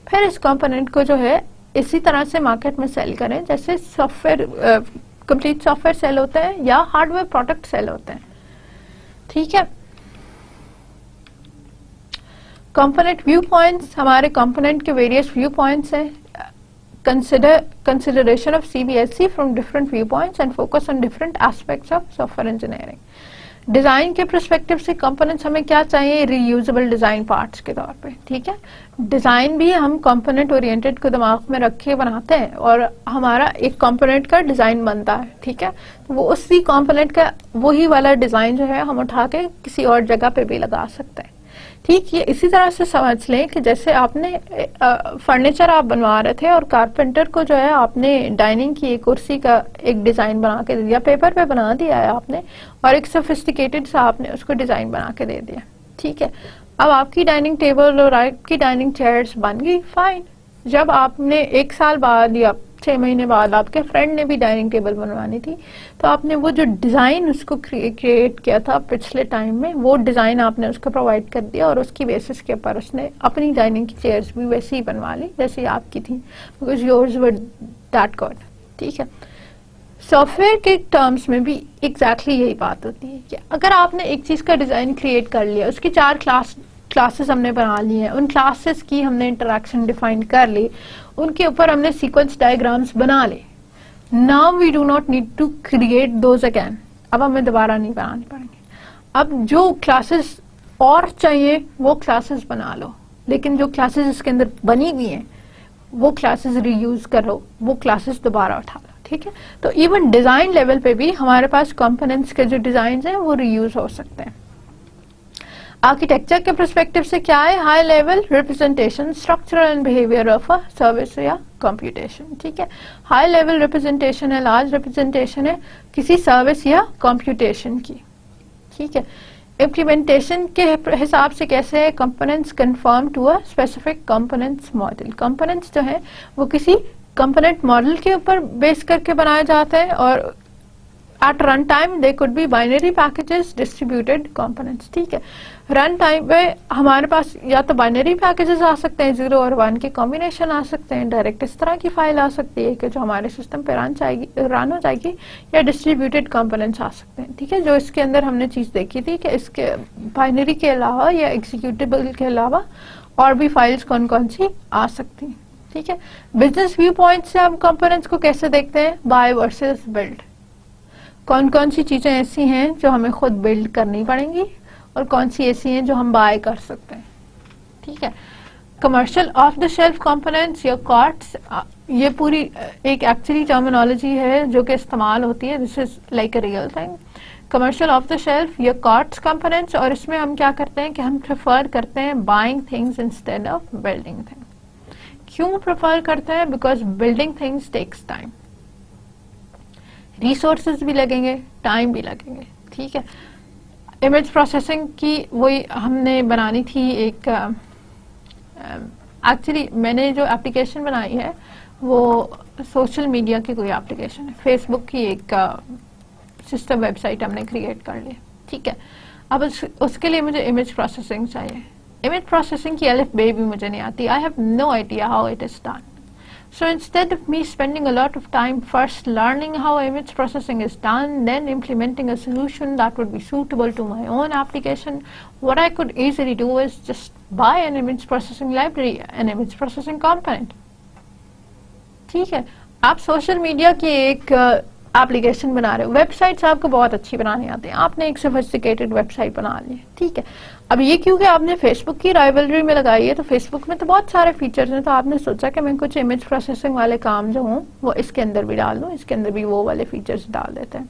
پھر اس کمپوننٹ کو جو ہے اسی طرح سے مارکیٹ میں سیل کریں جیسے software complete software sell ہوتے ہیں یا ہارڈ ویئر پروڈکٹ سیل ہوتے ہیں. ٹھیک ہے، کمپوننٹ ویو پوائنٹس، ہمارے کمپوننٹ کے ویریس ویو پوائنٹس ہیں. Consideration of CBSE from different viewpoints and focus on different aspects of software engineering. Design کے پرسپیکٹو سے کمپوننٹس ہمیں کیا چاہیے؟ ری یوزبل ڈیزائن پارٹس کے طور پہ. ٹھیک ہے، ڈیزائن بھی ہم کمپوننٹ اورینٹڈ کو دماغ میں رکھ کے بناتے ہیں اور ہمارا ایک کمپوننٹ کا ڈیزائن بنتا ہے. ٹھیک ہے، وہ اسی کمپوننٹ کا وہی والا ڈیزائن جو ہے ہم اٹھا کے کسی اور جگہ پہ بھی لگا سکتے ہیں. ٹھیک، یہ اسی طرح سے سمجھ لیں کہ جیسے آپ نے فرنیچر آپ بنوا رہے تھے اور کارپینٹر کو جو ہے آپ نے ڈائننگ کی کرسی کا ایک ڈیزائن بنا کے دے دیا، پیپر پہ بنا دیا ہے آپ نے، اور ایک سوفسٹیکیٹڈ سا آپ نے اس کو ڈیزائن بنا کے دے دیا. ٹھیک ہے، اب آپ کی ڈائننگ ٹیبل اور آپ کی ڈائننگ چیئرز بن گئی، فائن. جب آپ نے 1 سال بعد یا 6 مہینے بعد آپ کے فرینڈ نے بھی ڈائننگ ٹیبل بنوانی تھی، تو آپ نے وہ جو ڈیزائن اس کو کریٹ کیا تھا پچھلے ٹائم میں، وہ ڈیزائن آپ نے اس کو پرووائڈ کر دیا، اور اس کی بیسس کے اوپر اس نے اپنی ڈائننگ کی چیئرز بھی ویسے ہی بنوا لی جیسے آپ کی تھیں، because yours were that good. ٹھیک ہے، سافٹ ویئر کے ٹرمز میں بھی ایگزیکٹلی یہی بات ہوتی ہے کہ اگر آپ نے ایک چیز کا ڈیزائن کریٹ کر لیا، اس کی 4 کلاسز ہم نے بنا لی ہیں، ان کلاسز کی ہم نے انٹریکشن ڈیفائن کر لی، ان کے اوپر ہم نے سیکوینس ڈائیگرامس بنا لے. Now we do not need to create those again. اب ہمیں دوبارہ نہیں بنانے پڑیں گے. اب جو کلاسز اور چاہیے وہ کلاسز بنا لو، لیکن جو کلاسز اس کے اندر بنی ہوئی ہیں وہ کلاسز ری یوز کرو، وہ کلاسز دوبارہ اٹھا لو. ٹھیک ہے، تو ایون ڈیزائن لیول پہ بھی ہمارے پاس کمپوننٹس کے جو ڈیزائنز ہیں وہ ری یوز ہو سکتے ہیں. آرکیٹیکچر کے پرسپیکٹو سے کیا ہے؟ High level representation, structure and behaviour of a service یا کمپیوٹیشن. ٹھیک ہے، ہائی لیول ریپرزینٹیشن ہے، لارج ریپرزینٹیشن ہے کسی سروس یا کمپیوٹیشن کی. ٹھیک ہے، امپلیمنٹیشن کے حساب سے کیسے ہے؟ Components conform to a specific components model. Components جو ہیں وہ کسی کمپوننٹ ماڈل کے اوپر بیس کر کے بنائے جاتے ہیں، اور at run time they could be binary packages, distributed components. ٹھیک ہے، رن ٹائم پہ ہمارے پاس یا تو بائنری پیکیجز آ سکتے ہیں، 0 اور 1 کے کمبینیشن آ سکتے ہیں، ڈائریکٹ اس طرح کی فائل آ سکتی ہے کہ جو ہمارے سسٹم پہ رن ہو جائے گی، یا ڈسٹریبیوٹیڈ کمپوننٹس آ سکتے ہیں. ٹھیک ہے، جو اس کے اندر ہم نے چیز دیکھی تھی کہ اس کے بائنری کے علاوہ یا ایگزیکیوٹیبل کے علاوہ اور بھی فائلز کون کون سی آ سکتی ہیں. ٹھیک ہے، بزنس ویو پوائنٹ سے ہم کمپوننٹس کو کیسے دیکھتے ہیں؟ Buy versus build. کون کون سی چیزیں ایسی ہیں جو ہمیں خود بلڈ کرنی پڑیں گی، اور کون سی ایسی ہیں جو ہم بائی کر سکتے ہیں. ٹھیک ہے، commercial off the shelf components یا کارٹس، یہ پوری ایک ایکچولی ٹرمینالوجی ہے جو کہ استعمال ہوتی ہے. This is like a real thing. Commercial off the shelf یا کارٹس کمپوننٹس، اور اس میں ہم کیا کرتے ہیں کہ ہم پریفر کرتے ہیں buying things instead of building things. کیوں پریفر کرتے ہیں؟ Because building things takes time, resources بھی لگیں گے، ٹائم بھی لگیں گے. ٹھیک ہے، امیج پروسیسنگ کی وہی ہم نے بنانی تھی ایک، ایکچولی میں نے جو اپلیکیشن بنائی ہے وہ سوشل میڈیا کی کوئی اپلیکیشن ہے، فیس بک کی ایک سسٹم ویب سائٹ ہم نے کریٹ کر لی. ٹھیک ہے، اب اس کے لیے مجھے امیج پروسیسنگ چاہیے. امیج پروسیسنگ کی الف بے بھی مجھے نہیں آتی. I have no idea how it is done. So instead of me spending a lot of time first learning how image processing is done, then implementing a solution that would be suitable to my own application, what I could easily do is just buy an image processing library, an image processing component. ٹھیک ہے، آپ social media کی ایک application بنا رہے ہو، web sites آپ کو بہت اچھی بنانی آتی ہیں، آپ نے ایک سوفسٹیکیٹڈ ویب سائٹ بنا لی. ٹھیک ہے، اب یہ کیونکہ آپ نے فیس بک کی رائیولری میں لگائی ہے، تو فیس بک میں تو بہت سارے فیچرز ہیں، تو آپ نے سوچا کہ میں کچھ امیج پروسیسنگ والے کام جو ہوں وہ اس کے اندر بھی ڈال دوں، اس کے اندر بھی وہ والے فیچرز ڈال دیتے ہیں.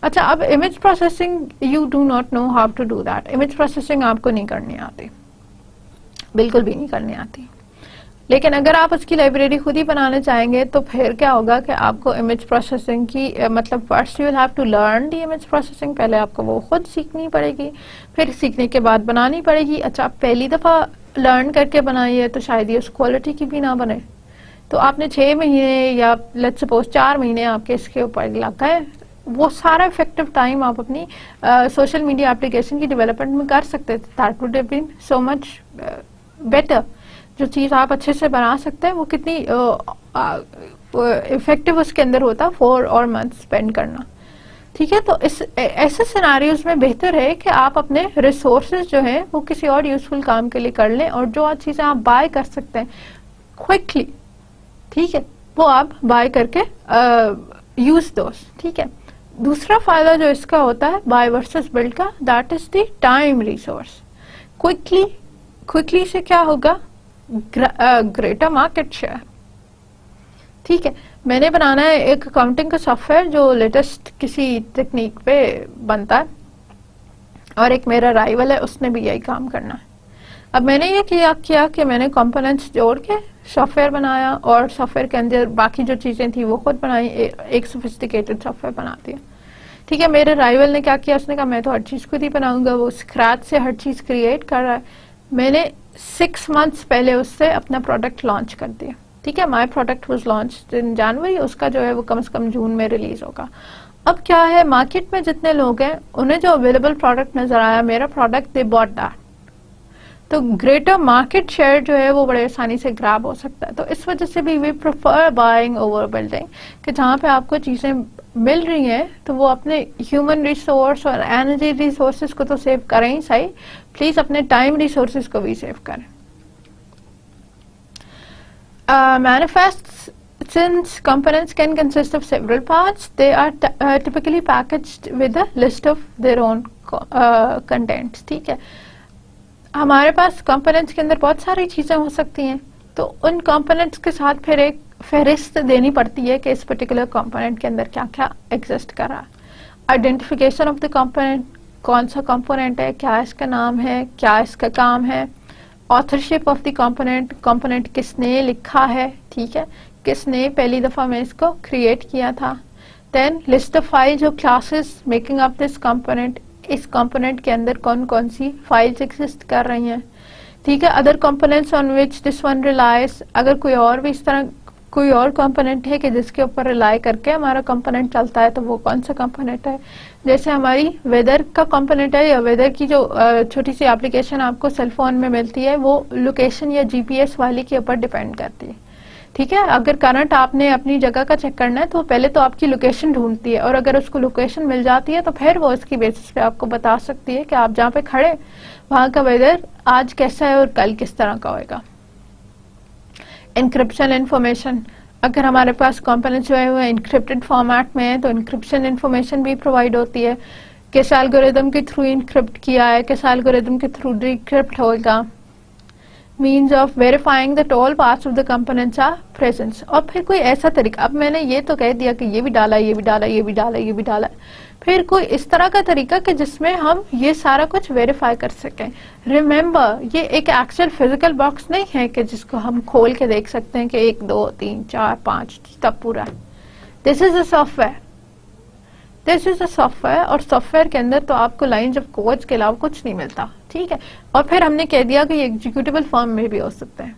اچھا، اب image processing you do not know how to do that. Image processing آپ کو نہیں کرنی آتی، بالکل بھی نہیں کرنی آتی. لیکن اگر آپ اس کی لائبریری خود ہی بنانا چاہیں گے تو پھر کیا ہوگا کہ آپ کو امیج پروسیسنگ کی مطلب first you will have to learn the image processing. پہلے آپ کو وہ خود سیکھنی پڑے گی، پھر سیکھنے کے بعد بنانی پڑے گی. اچھا، آپ پہلی دفعہ لرن کر کے بنائیے تو شاید یہ اس کوالٹی کی بھی نہ بنے، تو آپ نے 6 مہینے یا لیٹس سپوز 4 مہینے آپ کے اس کے اوپر لگا ہے، وہ سارا افیکٹو ٹائم آپ اپنی سوشل میڈیا اپلیکیشن کی ڈیولپمنٹ میں کر سکتے تھے. That would have been so much better. جو چیز آپ اچھے سے بنا سکتے ہیں وہ کتنی افیکٹو اس کے اندر ہوتا 4 اور منتھ اسپینڈ کرنا. ٹھیک ہے، تو اس ایسے سیناریوز میں بہتر ہے کہ آپ اپنے ریسورسز جو ہیں وہ کسی اور یوزفل کام کے لیے کر لیں، اور جو چیزیں آپ بائی کر سکتے ہیں کوئکلی، ٹھیک ہے، وہ آپ بائی کر کے یوز دوز. ٹھیک ہے، دوسرا فائدہ جو اس کا ہوتا ہے بائی ورسز بلڈ کا، that is the time resource. Quickly سے کیا ہوگا؟ Greater market share. ٹھیک ہے، میں نے بنانا ہے ایک اکاؤنٹنگ کا سافٹ ویئر جو لیٹسٹ کسی ٹیکنیک پہ بنتا ہے، اور ایک میرا رائیول ہے اس نے بھی یہی کام کرنا ہے. اب میں نے یہ کیا کہ میں نے کمپوننٹس جوڑ کے سافٹ ویئر بنایا، اور سافٹ ویئر کے اندر باقی جو چیزیں تھیں وہ خود بنائی، ایک سوفسٹیکیٹڈ سافٹ ویئر بنا دیا. ٹھیک ہے، میرے رائیول نے کیا کیا؟ اس نے کہا میں تو ہر چیز خود ہی بناؤں گا، وہ اسکریچ سے ہر چیز کریٹ کر رہا ہے. میں نے 6 months پہلے اس سے اپنا پروڈکٹ لانچ کر دیا. ٹھیک ہے. مائی پروڈکٹ واز لانچ ان جنوری, اس کا جو ہے وہ کم سے کم جون میں ریلیز ہوگا. اب کیا ہے, مارکیٹ میں جتنے لوگ ہیں انہیں جو اویلیبل پروڈکٹ نظر آیا میرا پروڈکٹ, دے باٹ دیٹ. تو گریٹر مارکیٹ شیئر جو ہے وہ بڑے آسانی سے گراب ہو سکتا ہے. تو اس وجہ سے بھی we prefer buying over building, کہ جہاں پہ آپ کو چیزیں مل رہی ہیں تو وہ اپنے ہیومن ریسورس اور انرجی ریسورسز کو تو سیو کریں ہی صحیح, پلیز اپنے ٹائم ریسورسز کو بھی سیو کریں. Manifests components can consist of several parts. They are typically packaged with a list of their own contents. ٹھیک ہے, ہمارے پاس کمپوننٹس کے اندر بہت ساری چیزیں ہو سکتی ہیں, تو ان کمپوننٹس کے ساتھ پھر ایک فہرست دینی پڑتی ہے کہ اس پرٹیکولر کمپوننٹ کے اندر کیا کیا ایگزسٹ کر رہا ہے. آئیڈینٹیفیکیشن آف دا کمپوننٹ, کون سا کمپوننٹ ہے, کیا اس کا نام ہے, کیا اس کا کام ہے. آتھرشپ آف دی کمپوننٹ, کمپوننٹ کس نے لکھا ہے, ٹھیک ہے, کس نے پہلی دفعہ میں اس کو کریٹ کیا تھا. دین لسٹ آف فائلز اور کلاسز میکنگ اپ دس کمپوننٹ, اس کمپوننٹ کے اندر کون کون سی فائلز ایگزسٹ کر رہی ہیں, ٹھیک ہے. Other components on which this one realize, اگر کوئی اور بھی اس طرح کوئی اور کمپوننٹ ہے کہ جس کے اوپر ریلائی کر کے ہمارا کمپوننٹ چلتا ہے, تو وہ کون سا کمپوننٹ ہے. جیسے ہماری ویدر کا کمپوننٹ ہے, یا ویدر کی جو چھوٹی سی اپلیکیشن آپ کو سیل فون میں ملتی ہے, وہ لوکیشن یا جی پی ایس والی کے اوپر ڈیپینڈ کرتی ہے, ٹھیک ہے. اگر کرنٹ آپ نے اپنی جگہ کا چیک کرنا ہے تو پہلے تو آپ کی لوکیشن ڈھونڈتی ہے, اور اگر اس کو لوکیشن مل جاتی ہے تو پھر وہ اس کی بیسس پہ آپ کو بتا سکتی ہے کہ آپ جہاں پہ کھڑے وہاں کا ویدر آج کیسا ہے اور کل کس طرح کا ہوئے گا. انکرپشن انفارمیشن, اگر ہمارے پاس کمپوننٹس جو ہے وہ انکرپٹڈ فارمیٹ میں ہے تو انکرپشن انفارمیشن بھی پرووائڈ ہوتی ہے, کس الگوریدم کے تھرو انکرپٹ کیا ہے, کس الگوریدم کے تھرو ڈیکرپٹ ہوگا. means of verifying that all parts of the components are present. اور پھر کوئی ایسا طریقہ, اب میں نے یہ تو کہہ دیا کہ یہ بھی ڈالا, یہ بھی ڈالا, یہ بھی ڈالا, یہ بھی ڈالا, پھر کوئی اس طرح کا طریقہ کہ جس میں ہم یہ سارا کچھ ویریفائی کر سکیں. ریممبر, یہ ایک ایکچوئل فزیکل باکس نہیں ہے کہ جس کو ہم کھول کے دیکھ سکتے ہیں کہ 1 2 3 4 5 تب پورا. This is a software, this is a software, اور سافٹ ویئر کے اندر تو آپ کو لائنز آف کوڈ کے علاوہ کچھ نہیں ملتا, ٹھیک ہے. اور پھر ہم نے کہہ دیا کہ یہ ایگزیکیوٹیبل فارم میں بھی ہو سکتا ہے,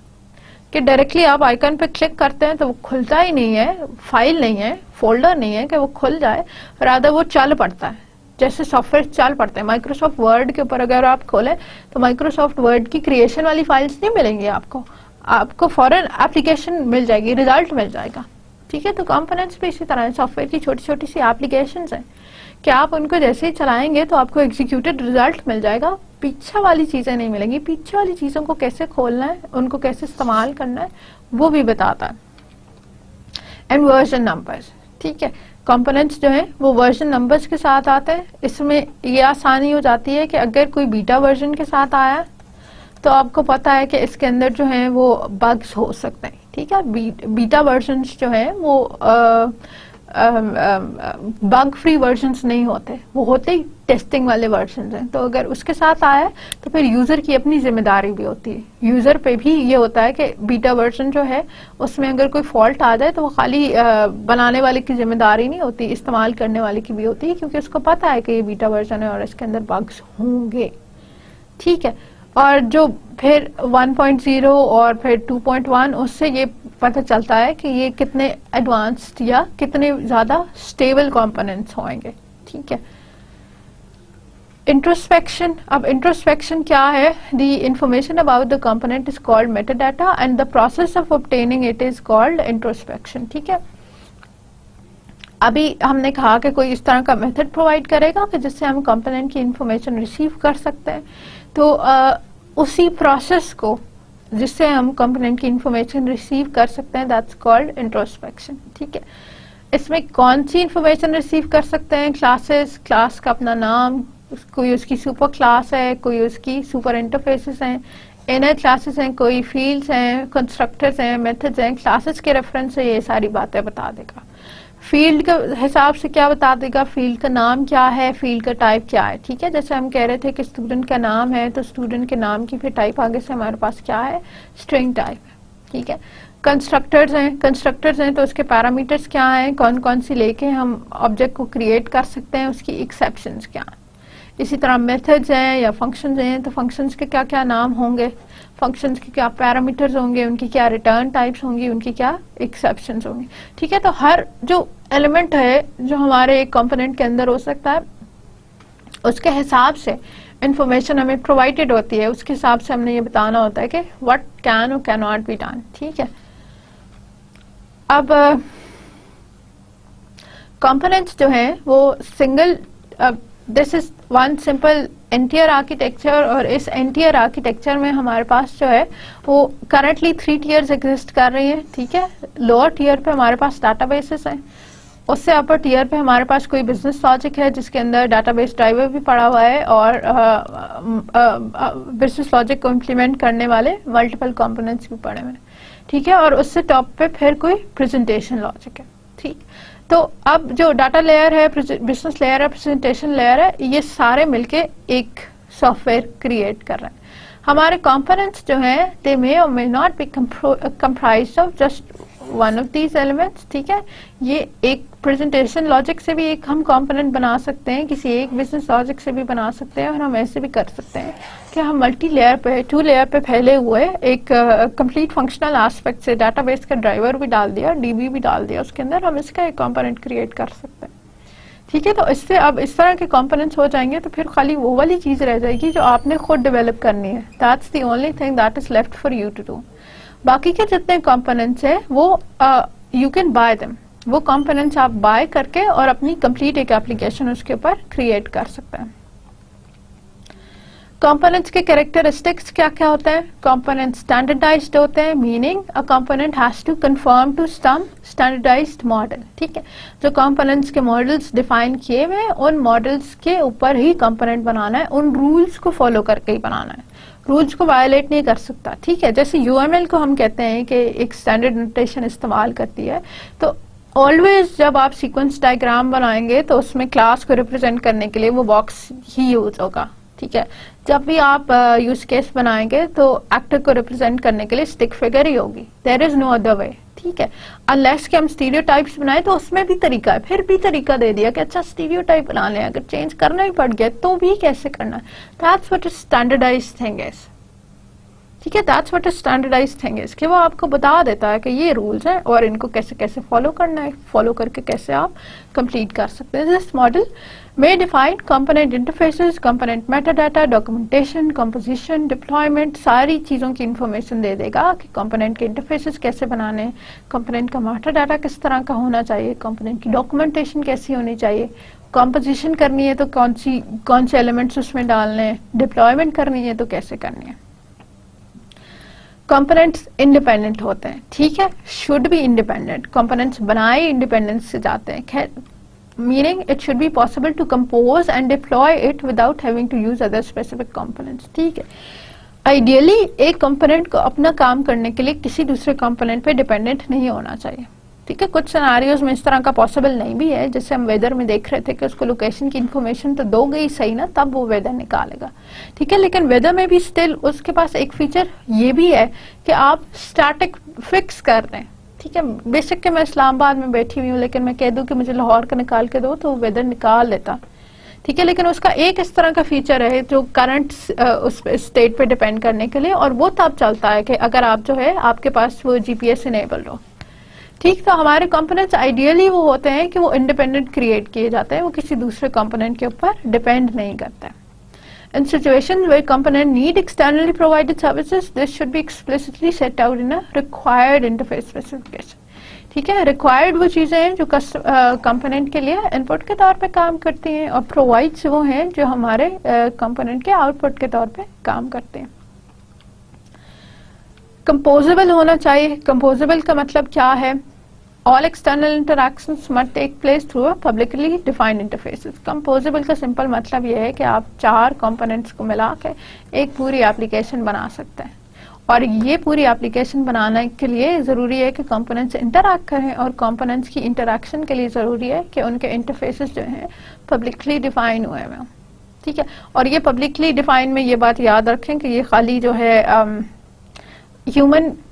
کہ ڈائریکٹلی آپ آئیکن پہ کلک کرتے ہیں تو وہ کھلتا ہی نہیں ہے, فائل نہیں ہے, فولڈر نہیں ہے کہ وہ کھل جائے, رادر وہ چل پڑتا ہے جیسے سافٹ ویئر چل پڑتے ہیں. مائکروسافٹ ورڈ کے اوپر اگر آپ کھولیں تو مائکروسافٹ ورڈ کی کریشن والی فائلز نہیں ملیں گی آپ کو فوراً اپلیکیشن مل جائے گی, ریزلٹ مل جائے گا, ٹھیک ہے. تو کمپوننٹس بھی اسی طرح سافٹ ویئر کی چھوٹی چھوٹی سی اپلیکیشنز ہیں کہ آپ ان کو جیسے ہی چلائیں گے تو آپ کو ایگزیکیوٹیڈ ریزلٹ مل جائے گا, پیچھے والی چیزیں نہیں ملیں گی. پیچھے والی چیزوں کو کیسے کھولنا ہے, ان کو کیسے استعمال کرنا ہے, وہ بھی بتاتا ہے. اینڈ ورژن نمبرز, ٹھیک ہے. کمپوننٹس جو ہیں وہ ورژن نمبرز کے ساتھ آتے ہیں. اس میں یہ آسانی ہو جاتی ہے کہ اگر کوئی بیٹا ورژن کے ساتھ آیا تو آپ کو پتا ہے کہ اس کے اندر جو ہیں وہ بگز ہو سکتے ہیں, ٹھیک ہے. بیٹا ورژنس جو ہیں وہ بگ فری ورژنس نہیں ہوتے, وہ ہوتے ہی ٹیسٹنگ والے ورژنز ہیں. تو اگر اس کے ساتھ آیا تو پھر یوزر کی اپنی ذمہ داری بھی ہوتی ہے. یوزر پہ بھی یہ ہوتا ہے کہ بیٹا ورژن جو ہے اس میں اگر کوئی فالٹ آ جائے تو وہ خالی بنانے والے کی ذمہ داری نہیں ہوتی, استعمال کرنے والے کی بھی ہوتی ہے, کیونکہ اس کو پتا ہے کہ یہ بیٹا ورژن ہے اور اس کے اندر بگز ہوں گے, ٹھیک ہے. اور جو پھر 1.0 اور پھر 2.1 اس سے یہ پتہ چلتا ہے کہ یہ کتنے ایڈوانسڈ یا کتنے زیادہ اسٹیبل کمپوننٹس ہوئیں گے, ٹھیک ہے. انٹروسپیکشن, اب انٹروسپیکشن کیا ہے؟ The information about the component is called meta data and the process of obtaining it is called introspection, ٹھیک ہے. ابھی ہم نے کہا کہ کوئی اس طرح کا میتھڈ پرووائڈ کرے گا کہ جس سے ہم کمپوننٹ کی انفارمیشن ریسیو کر سکتے ہیں. تو اسی پروسیس کو جس سے ہم کمپوننٹ کی انفارمیشن ریسیو کر سکتے ہیں, دیٹس کالڈ انٹروسپیکشن, ٹھیک ہے. اس میں کون سی انفارمیشن ریسیو کر سکتے ہیں؟ کلاسز, کلاس کا اپنا نام, کوئی اس کی سپر کلاس ہے, کوئی اس کی سپر انٹرفیسز ہیں, انر کلاسز ہیں, کوئی فیلڈز ہیں, کنسٹرکٹرز ہیں, میتھڈز ہیں. کلاسز کے ریفرنس سے یہ ساری باتیں بتا دے گا. فیلڈ کے حساب سے کیا بتا دے گا؟ فیلڈ کا نام کیا ہے, فیلڈ کا ٹائپ کیا ہے, ٹھیک ہے. جیسے ہم کہہ رہے تھے کہ اسٹوڈنٹ کا نام ہے تو اسٹوڈنٹ کے نام کی پھر ٹائپ آگے سے ہمارے پاس کیا ہے؟ اسٹرنگ ٹائپ ہے, ٹھیک ہے. کنسٹرکٹرز ہیں تو اس کے پیرامیٹرز کیا ہیں, کون کون سی لے کے ہم آبجیکٹ کو کریٹ کر سکتے ہیں, اس کی ایکسیپشنز کیا ہیں. اسی طرح میتھڈز ہیں یا فنکشنز ہیں تو فنکشنز کے کیا کیا نام ہوں گے, فنکشنز کے کیا پیرامیٹرز ہوں گے, ان کی کیا ریٹرن ٹائپس ہوں گی, ان کی کیا ایکسیپشنز ہوں گی. ٹھیک ہے, تو ہر جو ایلیمنٹ ہے جو ہمارے ایک کمپوننٹ کے اندر ہو سکتا ہے اس کے حساب سے انفارمیشن ہمیں پرووائڈیڈ ہوتی ہے, اس کے حساب سے ہم نے یہ بتانا ہوتا ہے کہ what can or cannot be done. ٹھیک ہے, اب کمپوننٹس جو ہیں وہ single, this is one simple انٹیئر architecture, اور اس انٹیئر آرکیٹیکچر میں ہمارے پاس جو ہے وہ کرنٹلی 3 ٹیئرز ایگزسٹ کر رہی ہیں. ٹھیک ہے, لوور ٹیئر پہ ہمارے پاس ڈاٹا بیسز ہیں, اس سے اپر ٹیئر پہ ہمارے پاس کوئی بزنس لاجک ہے جس کے اندر ڈاٹا بیس ڈرائیور بھی پڑا ہوا ہے, اور بزنس لاجک کو امپلیمنٹ کرنے والے ملٹیپل کمپوننٹس بھی پڑے ہوئے ہیں. ٹھیک ہے, اور اس سے ٹاپ پہ پھر کوئی پریزنٹیشن لاجک ہے. ٹھیک, تو اب جو ڈاٹا لیئر ہے, بزنس لیئر ہے, پریزنٹیشن لیئر ہے, یہ سارے مل کے ایک سافٹ ویئر کریٹ کر رہے ہیں. ہمارے کمپوننٹس جو ہیں they may or may not be comprised of just one of these elements. ٹھیک ہے, یہ ایک پریزنٹیشن لاجک سے بھی ایک ہم کمپوننٹ بنا سکتے ہیں, کسی ایک بزنس لاجک سے بھی بنا سکتے ہیں, اور ہم ایسے بھی کر سکتے ہیں کہ ہم ملٹی لیئر پہ 2 لیئر پہ پھیلے ہوئے ایک کمپلیٹ فنکشنل ایسپیکٹ سے ڈاٹا بیس کا ڈرائیور بھی ڈال دیا, ڈی بی بھی ڈال دیا اس کے اندر, ہم اس کا ایک کمپوننٹ کریٹ کر سکتے ہیں. ٹھیک ہے, تو اس سے اب اس طرح کے کمپوننٹس ہو جائیں گے تو پھر خالی وہ والی چیز رہ جائے گی جو آپ نے خود ڈیولپ کرنی ہے. That's the only thing that is left for you to do. باقی کے جتنے کمپوننٹس ہیں وہ یو کین بائی دم, وہ کمپوننٹس آپ بائی کر کے اور اپنی کمپلیٹ ایک ایپلیکیشن اس کے اوپر کریٹ کر سکتے ہیں. کمپوننٹس کے کریکٹرسٹکس کیا کیا ہوتے ہیں؟ کمپوننٹ اسٹینڈرڈائزڈ ہوتے ہیں, meaning a component has to conform to some standardized model. ٹھیک ہے, جو کمپوننٹس کے ماڈلس ڈیفائن کیے ہوئے ہیں ان ماڈلس کے اوپر ہی کمپوننٹ بنانا ہے, ان رولس کو فالو کر کے ہی بنانا ہے, رولس کو وائلیٹ نہیں کر سکتا. ٹھیک ہے, جیسے UML کو ہم کہتے ہیں کہ ایک اسٹینڈرڈ نوٹیشن استعمال کرتی ہے, تو آلویز جب آپ سیکوینس ڈائیگرام بنائیں گے تو اس میں کلاس کو ریپرزینٹ کرنے کے لیے وہ باکس ہی یوز ہوگا. ٹھیک ہے, جب بھی آپ یوز کیس بنائیں گے تو ایکٹر کو ریپرزینٹ کرنے کے لیے اسٹک فگر ہی ہوگی, دیر از نو ادر وے. ٹھیک ہے, انلیس کہ ہم اسٹیریو ٹائپس بنائیں تو اس میں بھی طریقہ ہے, پھر بھی طریقہ دے دیا کہ اچھا اسٹیریو ٹائپ بنا لیں, اگر چینج کرنا ہی پڑ گیا تو بھی کیسے کرنا ہے. That's what is standardized thing is. ٹھیک ہے, that's what is standardized thing is, کہ وہ آپ کو بتا دیتا ہے کہ یہ رولز ہیں اور ان کو کیسے کیسے فالو کرنا ہے, فالو کر کے کیسے آپ کمپلیٹ کر سکتے ہیں. This model may define component interfaces, component metadata, documentation, composition, deployment, ساری چیزوں کی انفارمیشن دے دے گا کہ کمپوننٹ کے انٹرفیسز کیسے بنانے, کمپوننٹ کا میٹا ڈاٹا کس طرح کا ہونا چاہیے, کمپوننٹ کی ڈاکومنٹیشن کیسی ہونی چاہیے, کمپوزیشن کرنی ہے تو کون سے ایلیمنٹس اس میں ڈالنے ہیں, ڈپلوائمنٹ کرنی ہے تو کیسے کرنی ہے. کمپوننٹس انڈیپینڈنٹ ہوتے ہیں. ٹھیک ہے, شوڈ بی انڈیپینڈنٹ, کمپوننٹس بنائے انڈیپینڈنس سے جاتے ہیں. Meaning it should be possible to compose and deploy it without having to use other specific components. ٹھیک ہے, آئیڈیلی ایک کمپوننٹ کو اپنا کام کرنے کے لیے کسی دوسرے کمپوننٹ پہ ڈیپینڈنٹ نہیں ہونا چاہیے. ٹھیک ہے, کچھ سیناریوز میں اس طرح کا پاسبل نہیں بھی ہے, جیسے ہم ویدر میں دیکھ رہے تھے کہ اس کو لوکیشن کی انفارمیشن تو دو گئی صحیح نا, تب وہ ویدر نکالے گا. ٹھیک ہے, لیکن ویدر میں بھی اسٹل اس کے پاس ایک فیچر یہ بھی ہے کہ آپ اسٹیٹک فکس کر دیں. ٹھیک ہے, بے شک کہ میں اسلام آباد میں بیٹھی ہوئی ہوں لیکن میں کہہ دوں کہ مجھے لاہور کا نکال کے دو تو ویدر نکال لیتا. ٹھیک ہے, لیکن اس کا ایک اس طرح کا فیچر ہے جو کرنٹ اس اسٹیٹ پہ ڈیپینڈ کرنے کے لیے, اور وہ تب چلتا ہے کہ اگر آپ جو ہے آپ کے پاس وہ GPS انیبلڈ ہو. ٹھیک, تو ہمارے کمپوننٹس آئیڈیلی وہ ہوتے ہیں کہ وہ انڈیپینڈنٹ کریٹ کیے جاتے ہیں, وہ کسی دوسرے کمپوننٹ کے اوپر ڈیپینڈ نہیں کرتے. In situations where component need externally provided services, this should be explicitly set out in a required interface specification. ٹھیک ہے, required وہ چیزیں ہیں جو کمپوننٹ کے لیے ان پٹ کے طور پہ کام کرتی ہیں, اور provides وہ ہیں جو ہمارے کمپوننٹ کے آؤٹ پٹ کے طور پہ کام کرتے ہیں. composable ہونا چاہیے. composable کا مطلب کیا ہے؟ All external interactions must take place through a publicly defined interfaces. Composable کا سمپل مطلب یہ ہے کہ آپ 4 کمپوننٹس کو ملا کے ایک پوری ایپلیکیشن بنا سکتے ہیں, اور یہ پوری ایپلیکیشن بنانے کے لیے ضروری ہے کہ کمپوننٹس انٹریکٹ کریں, اور کمپوننٹس کی انٹریکشن کے لیے ضروری ہے کہ ان کے انٹرفیسز جو ہیں پبلکلی ڈیفائن ہوئے ہیں. ٹھیک ہے, اور یہ پبلکلی ڈیفائن میں یہ بات یاد رکھیں کہ یہ خالی جو ہے human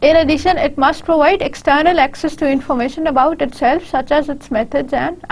In addition, it must provide external access to information about itself, such as its methods and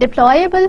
Deployable,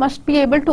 must be able to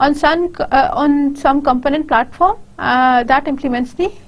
on some component platform that implements the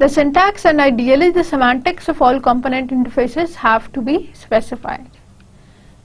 The syntax and ideally the semantics of all component interfaces have to be specified.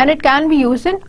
And it can be used in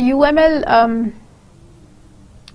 UML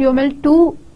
UML2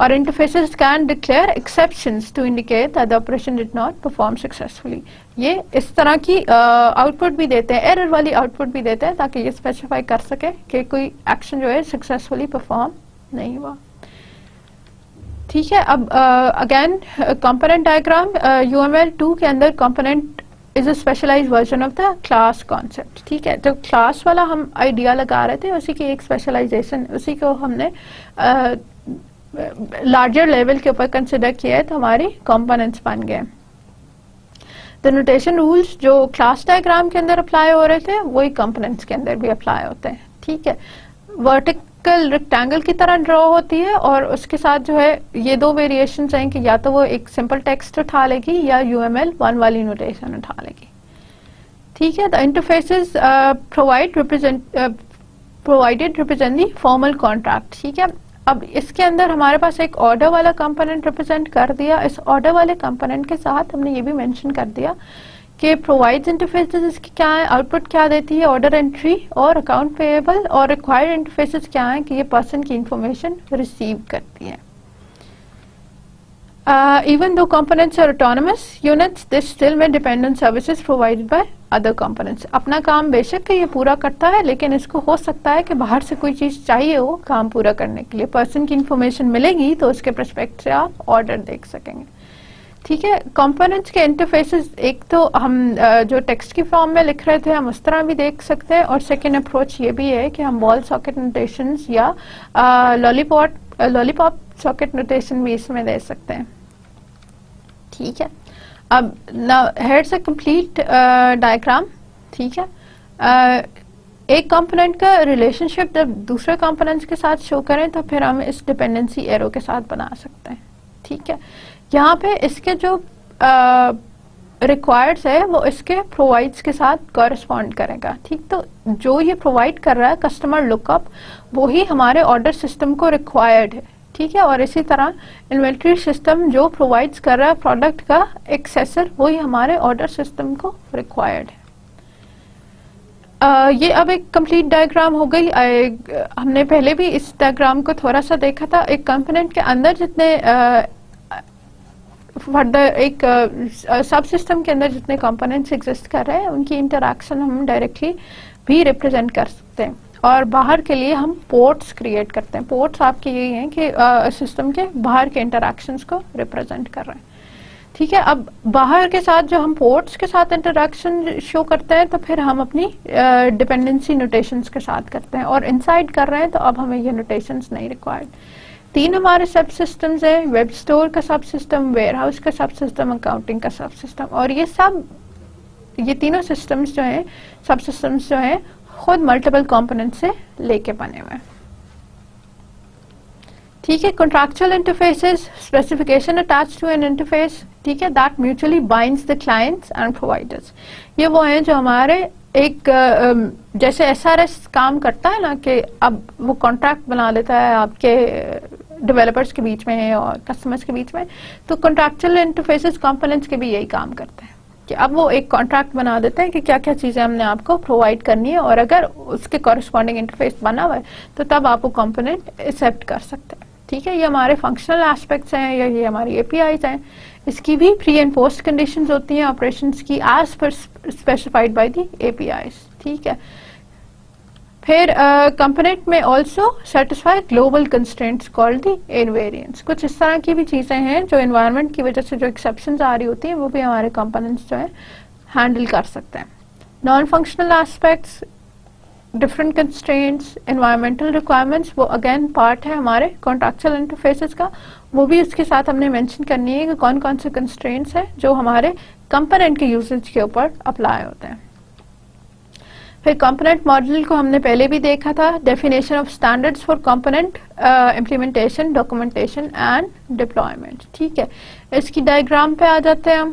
اور interfaces can declare exceptions to indicate that the operation did not perform successfully. یہ اس طرح کی out put بھی دیتے ہیں, error والی out put بھی دیتے ہیں تاکہ یہ اسپیسیفائی کر سکے کہ کوئی ایکشن جو ہے سکسیسفلی پرفارم نہیں ہوا. ٹھیک ہے, اب اگین کمپوننٹ ڈائیگرام UML2 کے اندر component is a specialise version of the class concept. ٹھیک ہے, جو کلاس والا ہم آئیڈیا لگا رہے تھے اسی کی ایک اسپیشلائزیشن, اسی کو ہم نے لارجر لیول کے اوپر کنسیڈر کیا ہے تو ہماری کمپوننٹس بن گئے. دا نوٹیشن رولس جو کلاس ڈائیگرام کے اندر اپلائی ہو رہے تھے وہی کمپوننٹس کے اندر بھی اپلائی ہوتے ہیں. ٹھیک ہے, ورٹیکل ریکٹینگل کی طرح ڈرا ہوتی ہے اور اس کے ساتھ جو ہے یہ دو ویریشنز ہیں کہ یا تو وہ ایک سمپل ٹیکسٹ اٹھا لے گی یا UML1 والی نوٹیشن اٹھا لے گی. ٹھیک ہے, the interfaces provided represent the formal contract. ٹھیک ہے, اب اس کے اندر ہمارے پاس ایک آرڈر والا کمپوننٹ ریپرزینٹ کر دیا. اس آرڈر والے کمپوننٹ کے ساتھ ہم نے یہ بھی مینشن کر دیا کہ پرووائڈز انٹرفیسز اس کی کیا ہے, آؤٹ پٹ کیا دیتی ہے, آرڈر انٹری اور اکاؤنٹ پیبل, اور ریکوائرڈ انٹرفیسز کیا ہیں کہ یہ پرسن کی انفارمیشن ریسیو کرتی ہے. Even though components are autonomous units, they still may depend on services provided by other components. اپنا کام بے شک یہ پورا کرتا ہے لیکن اس کو ہو سکتا ہے کہ باہر سے کوئی چیز چاہیے ہو کام پورا کرنے کے لیے, پرسن کی انفارمیشن ملے گی تو اس کے پرسپیکٹ سے آپ آرڈر دیکھ سکیں گے. ٹھیک ہے, کمپوننٹس کے انٹرفیسز ایک تو ہم جو ٹیکسٹ کی فارم میں لکھ رہے تھے ہم اس طرح بھی دیکھ سکتے ہیں, اور سیکنڈ اپروچ یہ بھی ہے کہ ہم وال ساکٹ نوٹیشنز یا لالی پاپ ساکٹ نوٹیشن بھی اس میں دے سکتے ہیں. ٹھیک ہے, اب ہیئرز اے کمپلیٹ ڈائیگرام. ٹھیک ہے, ایک کمپوننٹ کا ریلیشن شپ جب دوسرے کمپوننٹس کے ساتھ شو کریں تو پھر ہم اس ڈپینڈنسی ایرو کے ساتھ بنا سکتے ہیں. ٹھیک ہے, یہاں پہ اس کے جو ریکوائرڈس ہے وہ اس کے پرووائڈس کے ساتھ کورسپونڈ کرے گا. ٹھیک, تو جو یہ پرووائڈ کر رہا ہے کسٹمر لک اپ وہی ہمارے آرڈر سسٹم کو ریکوائرڈ ہے. ٹھیک ہے, اور اسی طرح انوینٹری سسٹم جو پرووائڈس کر رہا ہے پروڈکٹ کا ایکسیسر وہی ہمارے آرڈر سسٹم کو ریکوائرڈ ہے. یہ اب ایک کمپلیٹ ڈائیگرام ہو گئی. ہم نے پہلے بھی اس ڈائیگرام کو تھوڑا سا دیکھا تھا. ایک کمپوننٹ کے اندر جتنے ایک سب سسٹم کے اندر جتنے کمپوننٹس ایگزسٹ کر رہے ہیں ان کی انٹریکشن ہم ڈائریکٹلی بھی ریپرزینٹ کر سکتے ہیں, اور باہر کے لیے ہم پورٹس کریٹ کرتے ہیں. پورٹس آپ کے یہی ہیں کہ سسٹم کے باہر کے انٹریکشنز کو ریپرزینٹ کر رہے ہیں. ٹھیک ہے, اب باہر کے ساتھ جو ہم پورٹس کے ساتھ انٹریکشن شو کرتے ہیں تو پھر ہم اپنی ڈپینڈنسی نوٹیشنز کے ساتھ کرتے ہیں, اور انسائڈ کر رہے ہیں تو اب ہمیں یہ نوٹیشنز نہیں ریکوائرڈ. تین ہمارے سب سسٹمز ہیں, ویب اسٹور کا سب سسٹم, ویئر ہاؤس کا سب سسٹم, اکاؤنٹنگ کا سب سسٹم, اور یہ تینوں سسٹمز جو ہیں سب سسٹمز جو ہیں خود ملٹیپل کمپوننٹ سے لے کے بنے ہوئے ہیں. ٹھیک ہے, contractual interfaces, specification attach to an interface. ٹھیک ہے, that mutually binds the clients and providers. یہ وہ ہیں جو ہمارے ایک جیسے SRS کام کرتا ہے نا کہ اب وہ کانٹریکٹ بنا لیتا ہے آپ کے ڈیولپرز کے بیچ میں اور کسٹمرز کے بیچ میں, تو کنٹریکچوئل انٹرفیسز کمپوننٹس کے بھی یہی کام کرتے ہیں کہ اب وہ ایک کانٹریکٹ بنا دیتے ہیں کہ کیا کیا چیزیں ہم نے آپ کو پرووائڈ کرنی ہے, اور اگر اس کے کورسپونڈنگ انٹرفیس بنا ہوا ہے تو تب آپ وہ کمپوننٹ ایکسیپٹ کر سکتے ہیں. ٹھیک ہے, یہ ہمارے فنکشنل ایسپیکٹس ہیں یا یہ ہماری APIs ہیں. اس کی بھی پری اینڈ پوسٹ کنڈیشنز ہوتی ہیں آپریشنز کی as per specified by the APIs. ٹھیک ہے, پھر کمپوننٹ میں also satisfy global constraints called the invariants. کچھ اس طرح کی بھی چیزیں ہیں جو انوائرمنٹ کی وجہ سے جو ایکسیپشنز آ رہی ہوتی ہیں وہ بھی ہمارے کمپوننٹس جو ہیں ہینڈل کر سکتے ہیں. Non functional aspects, different constraints, environmental requirements, وہ اگین پارٹ ہے ہمارے کانٹریکچوئل انٹرفیسز کا. وہ بھی اس کے ساتھ ہم نے مینشن کرنی ہے کہ کون کون سے کنسٹرینٹس ہیں جو ہمارے کمپوننٹ کے یوزیج کے اوپر اپلائی ہوتے ہیں. پھر کمپوننٹ ماڈل کو ہم نے پہلے بھی دیکھا تھا, definition of standards for component implementation, documentation and deployment. ٹھیک ہے, اس کی ڈائیگرام پہ آ جاتے ہیں ہم.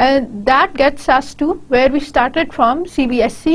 And that gets us to where we started from. CBSE,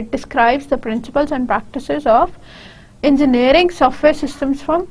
It describes the principles and practices of engineering software systems from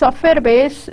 software based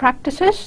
practices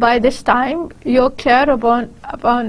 by this time you're clear upon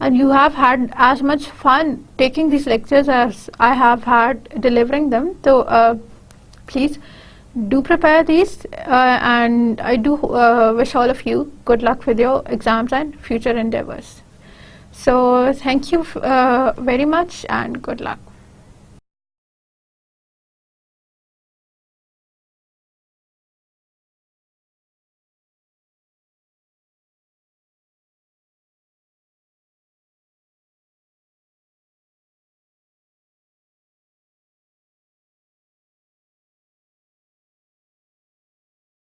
and you have had as much fun taking these lectures as I have had delivering them. So please do prepare these, and I do wish all of you good luck with your exams and future endeavors. So thank you very much and good luck.